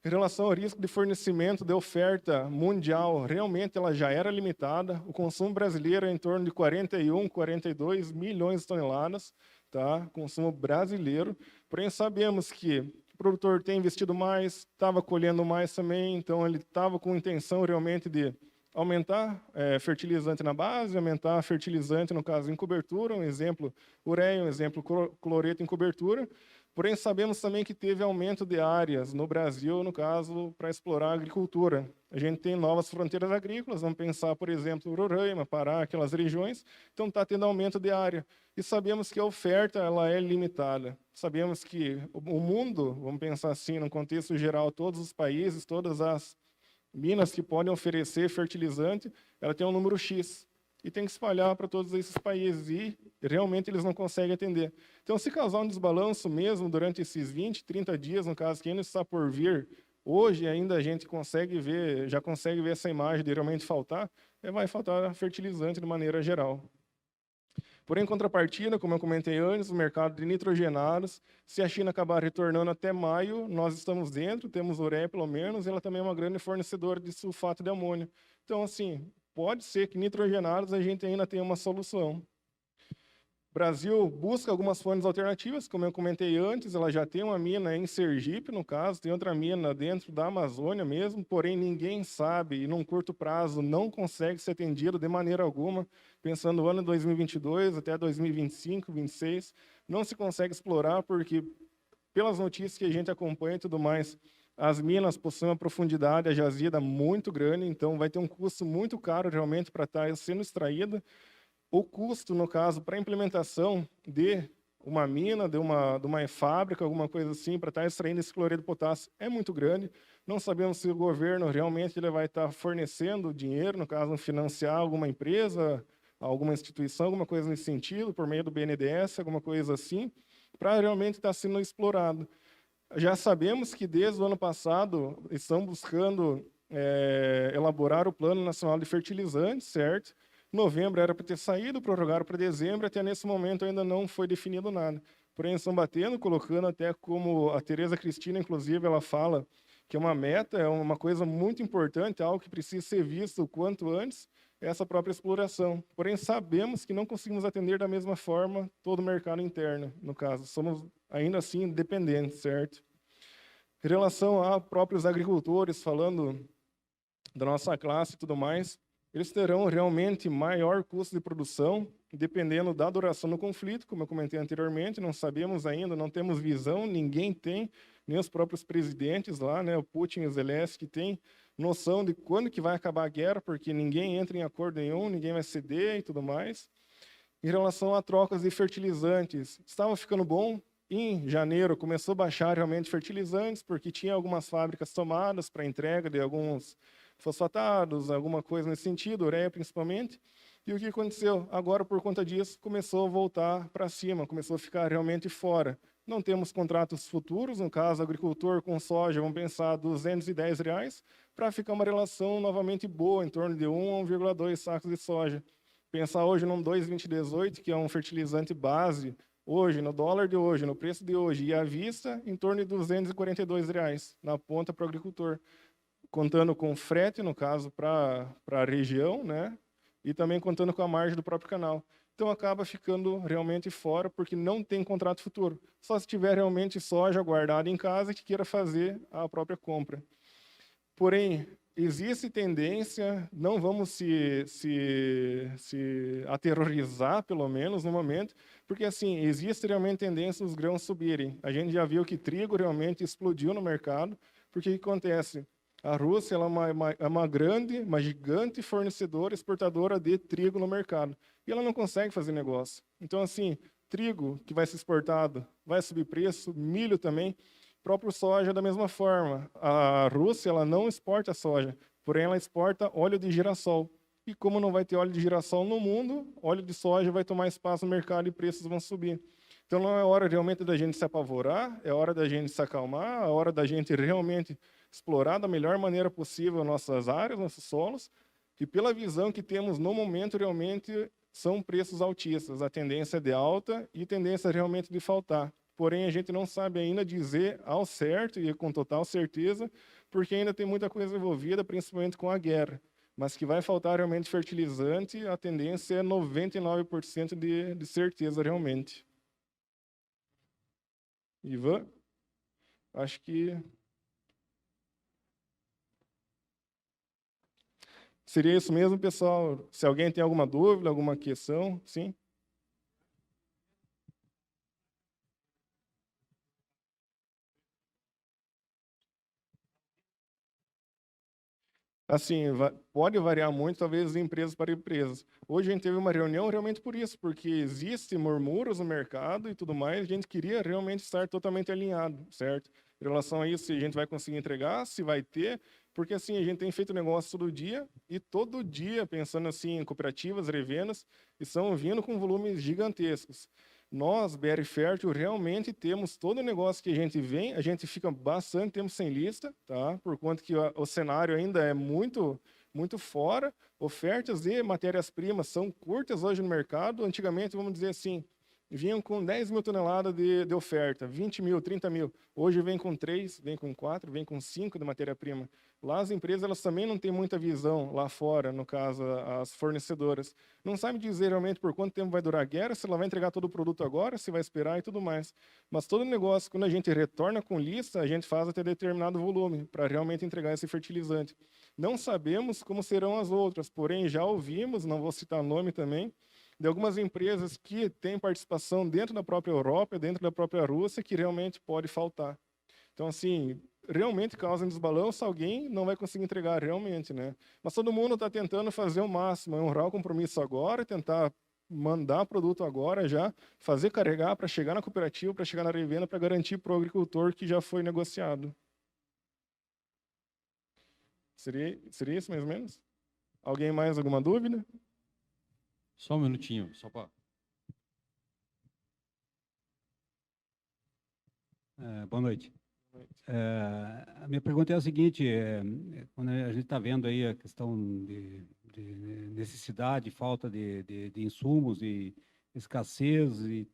Em relação ao risco de fornecimento de oferta mundial, realmente ela já era limitada. O consumo brasileiro é em torno de 41, 42 milhões de toneladas, tá? Consumo brasileiro. Porém, sabemos que o produtor tem investido mais, estava colhendo mais também, então ele estava com intenção realmente de aumentar fertilizante na base, aumentar fertilizante, no caso, em cobertura, um exemplo ureia, um exemplo cloreto em cobertura. Porém, sabemos também que teve aumento de áreas no Brasil, no caso, para explorar a agricultura. A gente tem novas fronteiras agrícolas, vamos pensar, por exemplo, Roraima, Pará, aquelas regiões, então está tendo aumento de área. E sabemos que a oferta ela é limitada. Sabemos que o mundo, vamos pensar assim, no contexto geral, todos os países, todas as minas que podem oferecer fertilizante, ela tem um número X. E tem que espalhar para todos esses países, e realmente eles não conseguem atender. Então, se causar um desbalanço mesmo durante esses 20, 30 dias, no caso, que ainda está por vir, hoje ainda a gente consegue ver, já consegue ver essa imagem de realmente faltar, vai faltar fertilizante de maneira geral. Porém, em contrapartida, como eu comentei antes, o mercado de nitrogenados, se a China acabar retornando até maio, nós estamos dentro, temos ureia pelo menos, e ela também é uma grande fornecedora de sulfato de amônio. Então, assim, pode ser que nitrogenados a gente ainda tenha uma solução. O Brasil busca algumas fontes alternativas, como eu comentei antes, ela já tem uma mina em Sergipe, no caso, tem outra mina dentro da Amazônia mesmo, porém ninguém sabe, e num curto prazo não consegue ser atendido de maneira alguma, pensando no ano 2022 até 2025, 2026, não se consegue explorar, porque pelas notícias que a gente acompanha e tudo mais, as minas possuem uma profundidade, a jazida muito grande, então vai ter um custo muito caro realmente para estar sendo extraída. O custo, no caso, para a implementação de uma mina, de uma fábrica, alguma coisa assim, para estar extraindo esse cloreto de potássio é muito grande. Não sabemos se o governo realmente ele vai estar fornecendo dinheiro, no caso, financiar alguma empresa, alguma instituição, alguma coisa nesse sentido, por meio do BNDES, alguma coisa assim, para realmente estar sendo explorado. Já sabemos que desde o ano passado estão buscando elaborar o Plano Nacional de Fertilizantes, certo? Novembro era para ter saído, prorrogaram para dezembro, até nesse momento ainda não foi definido nada. Porém, estão batendo, colocando até como a Tereza Cristina, inclusive, ela fala que é uma meta, é uma coisa muito importante, algo que precisa ser visto o quanto antes, essa própria exploração. Porém, sabemos que não conseguimos atender da mesma forma todo o mercado interno, no caso. Somos, ainda assim, dependentes, certo? Em relação a próprios agricultores, falando da nossa classe e tudo mais, eles terão realmente maior custo de produção, dependendo da duração do conflito, como eu comentei anteriormente, não sabemos ainda, não temos visão, ninguém tem, nem os próprios presidentes lá, né, o Putin e o Zelensky, têm noção de quando que vai acabar a guerra, porque ninguém entra em acordo nenhum, ninguém vai ceder e tudo mais. Em relação a trocas de fertilizantes, estava ficando bom. Em janeiro começou a baixar realmente fertilizantes, porque tinha algumas fábricas tomadas para entrega de alguns fosfatados, alguma coisa nesse sentido, ureia principalmente. E o que aconteceu? Agora, por conta disso, começou a voltar para cima, começou a ficar realmente fora. Não temos contratos futuros, no caso, agricultor com soja, vamos pensar R$ 210, para ficar uma relação novamente boa, em torno de 1 a 1,2 sacos de soja. Pensar hoje num 2,2018, que é um fertilizante base, hoje, no dólar de hoje, no preço de hoje, e à vista, em torno de R$ 242 na ponta para o agricultor. Contando com frete, no caso, para a região, né? E também contando com a margem do próprio canal. Então, acaba ficando realmente fora, porque não tem contrato futuro. Só se tiver realmente soja guardada em casa que queira fazer a própria compra. Porém, existe tendência, não vamos se aterrorizar, pelo menos, no momento, porque, assim, existe realmente tendência os grãos subirem. A gente já viu que trigo realmente explodiu no mercado, porque o que acontece? A Rússia ela é uma gigante fornecedora, exportadora de trigo no mercado. E ela não consegue fazer negócio. Então, assim, trigo que vai ser exportado vai subir preço, milho também, próprio soja da mesma forma. A Rússia ela não exporta soja, porém ela exporta óleo de girassol. E como não vai ter óleo de girassol no mundo, óleo de soja vai tomar espaço no mercado e preços vão subir. Então, não é hora realmente da gente se apavorar, é hora da gente se acalmar, é hora da gente realmente explorar da melhor maneira possível nossas áreas, nossos solos, e pela visão que temos no momento, realmente, são preços altistas. A tendência é de alta e tendência realmente de faltar. Porém, a gente não sabe ainda dizer ao certo e com total certeza, porque ainda tem muita coisa envolvida, principalmente com a guerra. Mas que vai faltar realmente fertilizante, a tendência é 99% de certeza realmente. Ivan, acho que seria isso mesmo, pessoal. Se alguém tem alguma dúvida, alguma questão, sim? Assim, pode variar muito, talvez, de empresas para empresas. Hoje a gente teve uma reunião realmente por isso, porque existem murmúrios no mercado e tudo mais, a gente queria realmente estar totalmente alinhado, certo? Em relação a isso, se a gente vai conseguir entregar, se vai ter, porque assim, a gente tem feito negócio todo dia pensando assim em cooperativas, revendas, e estão vindo com volumes gigantescos. Nós, BR Fértil, realmente temos todo o negócio que a gente vem, a gente fica bastante tempo sem lista, tá? Por conta que o cenário ainda é muito fora. Ofertas de matérias-primas são curtas hoje no mercado. Antigamente, vamos dizer assim, vinham com 10 mil toneladas de oferta, 20 mil, 30 mil. Hoje vem com 3, vem com 4, vem com 5 de matéria-prima. Lá as empresas elas também não têm muita visão lá fora, no caso as fornecedoras. Não sabem dizer realmente por quanto tempo vai durar a guerra, se ela vai entregar todo o produto agora, se vai esperar e tudo mais. Mas todo negócio, quando a gente retorna com lista, a gente faz até determinado volume para realmente entregar esse fertilizante. Não sabemos como serão as outras, porém já ouvimos, não vou citar nome também, de algumas empresas que têm participação dentro da própria Europa, dentro da própria Rússia, que realmente pode faltar. Então, assim, realmente causa um desbalanço, alguém não vai conseguir entregar realmente, né? Mas todo mundo está tentando fazer o máximo, honrar o compromisso agora, tentar mandar produto agora já, fazer carregar para chegar na cooperativa, para chegar na revenda, para garantir para o agricultor que já foi negociado. Seria isso mais ou menos? Alguém mais alguma dúvida? Só um minutinho, só para... Boa noite. A minha pergunta é a seguinte, quando a gente está vendo aí a questão de necessidade, falta de insumos e escassez,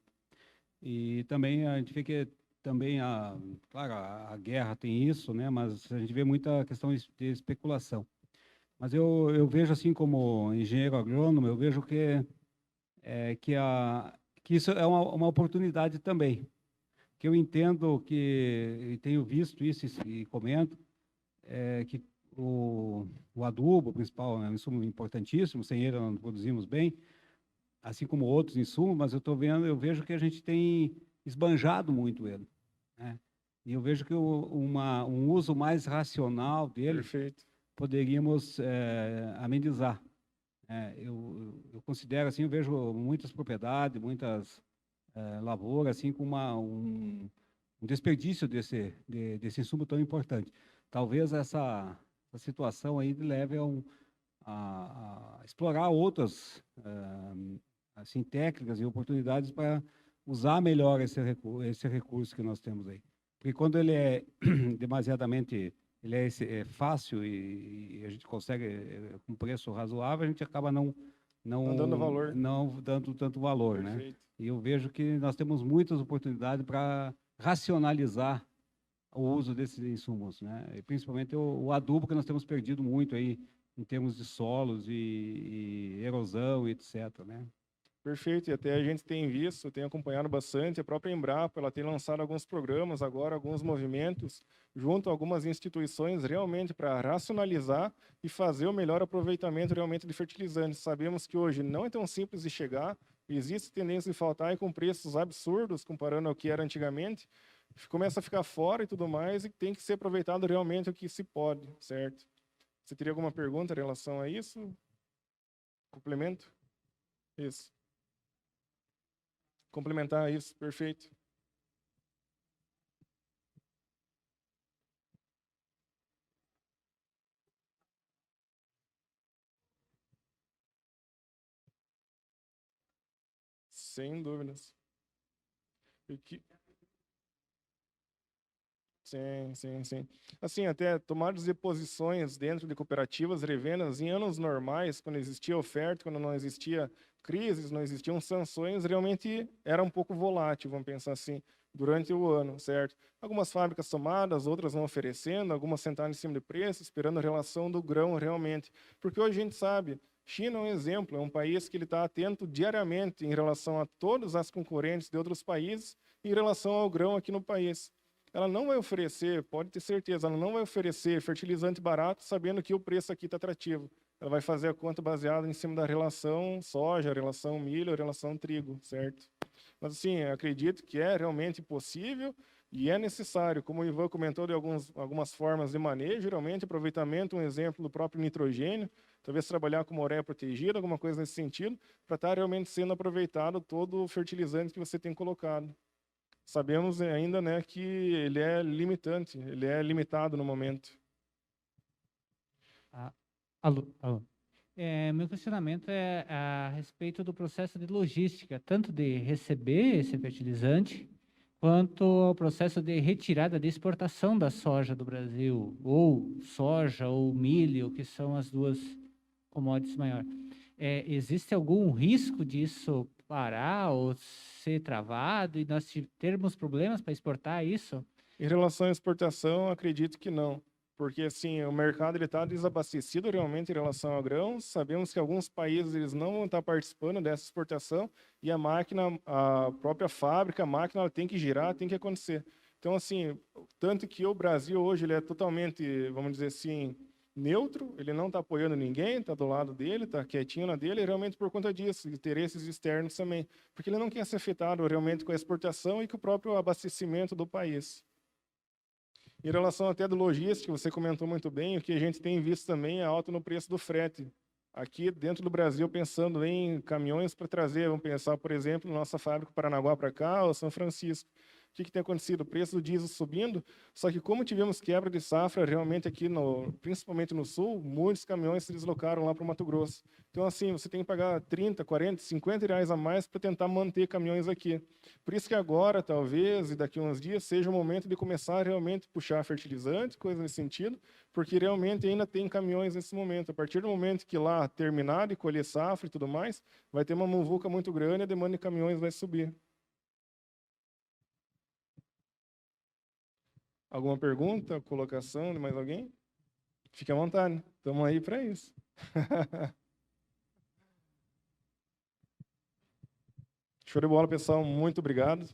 e também a gente vê que também, claro, a guerra tem isso, né, mas a gente vê muita questão de especulação. Mas eu vejo assim, como engenheiro agrônomo, eu vejo que isso é uma oportunidade também. Que eu entendo e tenho visto isso e comento, que o adubo principal é um insumo importantíssimo, sem ele não produzimos bem, assim como outros insumos, mas eu vejo que a gente tem esbanjado muito ele, né? E eu vejo que um uso mais racional dele Perfeito. poderíamos amenizar. Eu considero assim, eu vejo muitas propriedades, muitas lavouras assim com um desperdício desse insumo tão importante. Talvez essa situação aí leve a explorar outras assim técnicas e oportunidades para usar melhor esse recurso que nós temos aí. Porque quando ele é demasiadamente é fácil e a gente consegue com preço razoável, a gente acaba não dando valor. não dando tanto valor, Perfeito. né? E eu vejo que nós temos muitas oportunidades para racionalizar o uso desses insumos, né? E principalmente o adubo que nós temos perdido muito aí em termos de solos e erosão e etc, né? Perfeito, e até a gente tem visto, tem acompanhado bastante, a própria Embrapa, ela tem lançado alguns programas agora, alguns movimentos, junto a algumas instituições, realmente para racionalizar e fazer o melhor aproveitamento realmente de fertilizantes. Sabemos que hoje não é tão simples de chegar, existe tendência de faltar e com preços absurdos, comparando ao que era antigamente, começa a ficar fora e tudo mais, e tem que ser aproveitado realmente o que se pode, certo? Você teria alguma pergunta em relação a isso? Complemento? Isso. Complementar isso, perfeito. Sem dúvidas. Sim. Assim, até tomadas de posições dentro de cooperativas, revendas, em anos normais, quando existia oferta, quando não existia crises, não existiam sanções, realmente era um pouco volátil, vamos pensar assim, durante o ano, certo? Algumas fábricas tomadas, outras não oferecendo, algumas sentaram em cima de preço, esperando a relação do grão realmente. Porque hoje a gente sabe, China é um exemplo, é um país que ele está atento diariamente em relação a todas as concorrentes de outros países em relação ao grão aqui no país. Ela não vai oferecer, pode ter certeza, ela não vai oferecer fertilizante barato sabendo que o preço aqui está atrativo. Ela vai fazer a conta baseada em cima da relação soja, relação milho, relação trigo, certo? Mas, assim, eu acredito que é realmente possível e é necessário, como o Ivan comentou, de algumas formas de manejo, realmente, aproveitamento, um exemplo do próprio nitrogênio, talvez trabalhar com ureia protegida, alguma coisa nesse sentido, para estar realmente sendo aproveitado todo o fertilizante que você tem colocado. Sabemos ainda, né, que ele é limitante, ele é limitado no momento. Alô. Meu questionamento é a respeito do processo de logística, tanto de receber esse fertilizante, quanto ao processo de retirada de exportação da soja do Brasil, ou soja ou milho, que são as duas commodities maiores. Existe algum risco disso parar ou ser travado e nós termos problemas para exportar isso? Em relação à exportação, acredito que não. Porque, assim, o mercado está desabastecido realmente em relação a grãos. Sabemos que alguns países eles não vão estar participando dessa exportação e a máquina, a própria fábrica, a máquina ela tem que girar, tem que acontecer. Então, assim, tanto que o Brasil hoje ele é totalmente, vamos dizer assim, neutro, ele não está apoiando ninguém, está do lado dele, está quietinho na dele, realmente por conta disso, interesses externos também. Porque ele não quer ser afetado realmente com a exportação e com o próprio abastecimento do país. Em relação até do logística, você comentou muito bem, o que a gente tem visto também é alta no preço do frete. Aqui dentro do Brasil, pensando em caminhões para trazer, vamos pensar, por exemplo, nossa fábrica Paranaguá para cá, ou São Francisco. O que tem acontecido? O preço do diesel subindo, só que como tivemos quebra de safra realmente aqui, principalmente no sul, muitos caminhões se deslocaram lá para o Mato Grosso. Então, assim, você tem que pagar 30, 40, 50 reais a mais para tentar manter caminhões aqui. Por isso que agora, talvez, e daqui a uns dias, seja o momento de começar a realmente puxar fertilizante, coisa nesse sentido, porque realmente ainda tem caminhões nesse momento. A partir do momento que lá terminar de colher safra e tudo mais, vai ter uma muvuca muito grande e a demanda de caminhões vai subir. Alguma pergunta, colocação de mais alguém? Fique à vontade, estamos aí para isso. Show de bola, pessoal. Muito obrigado.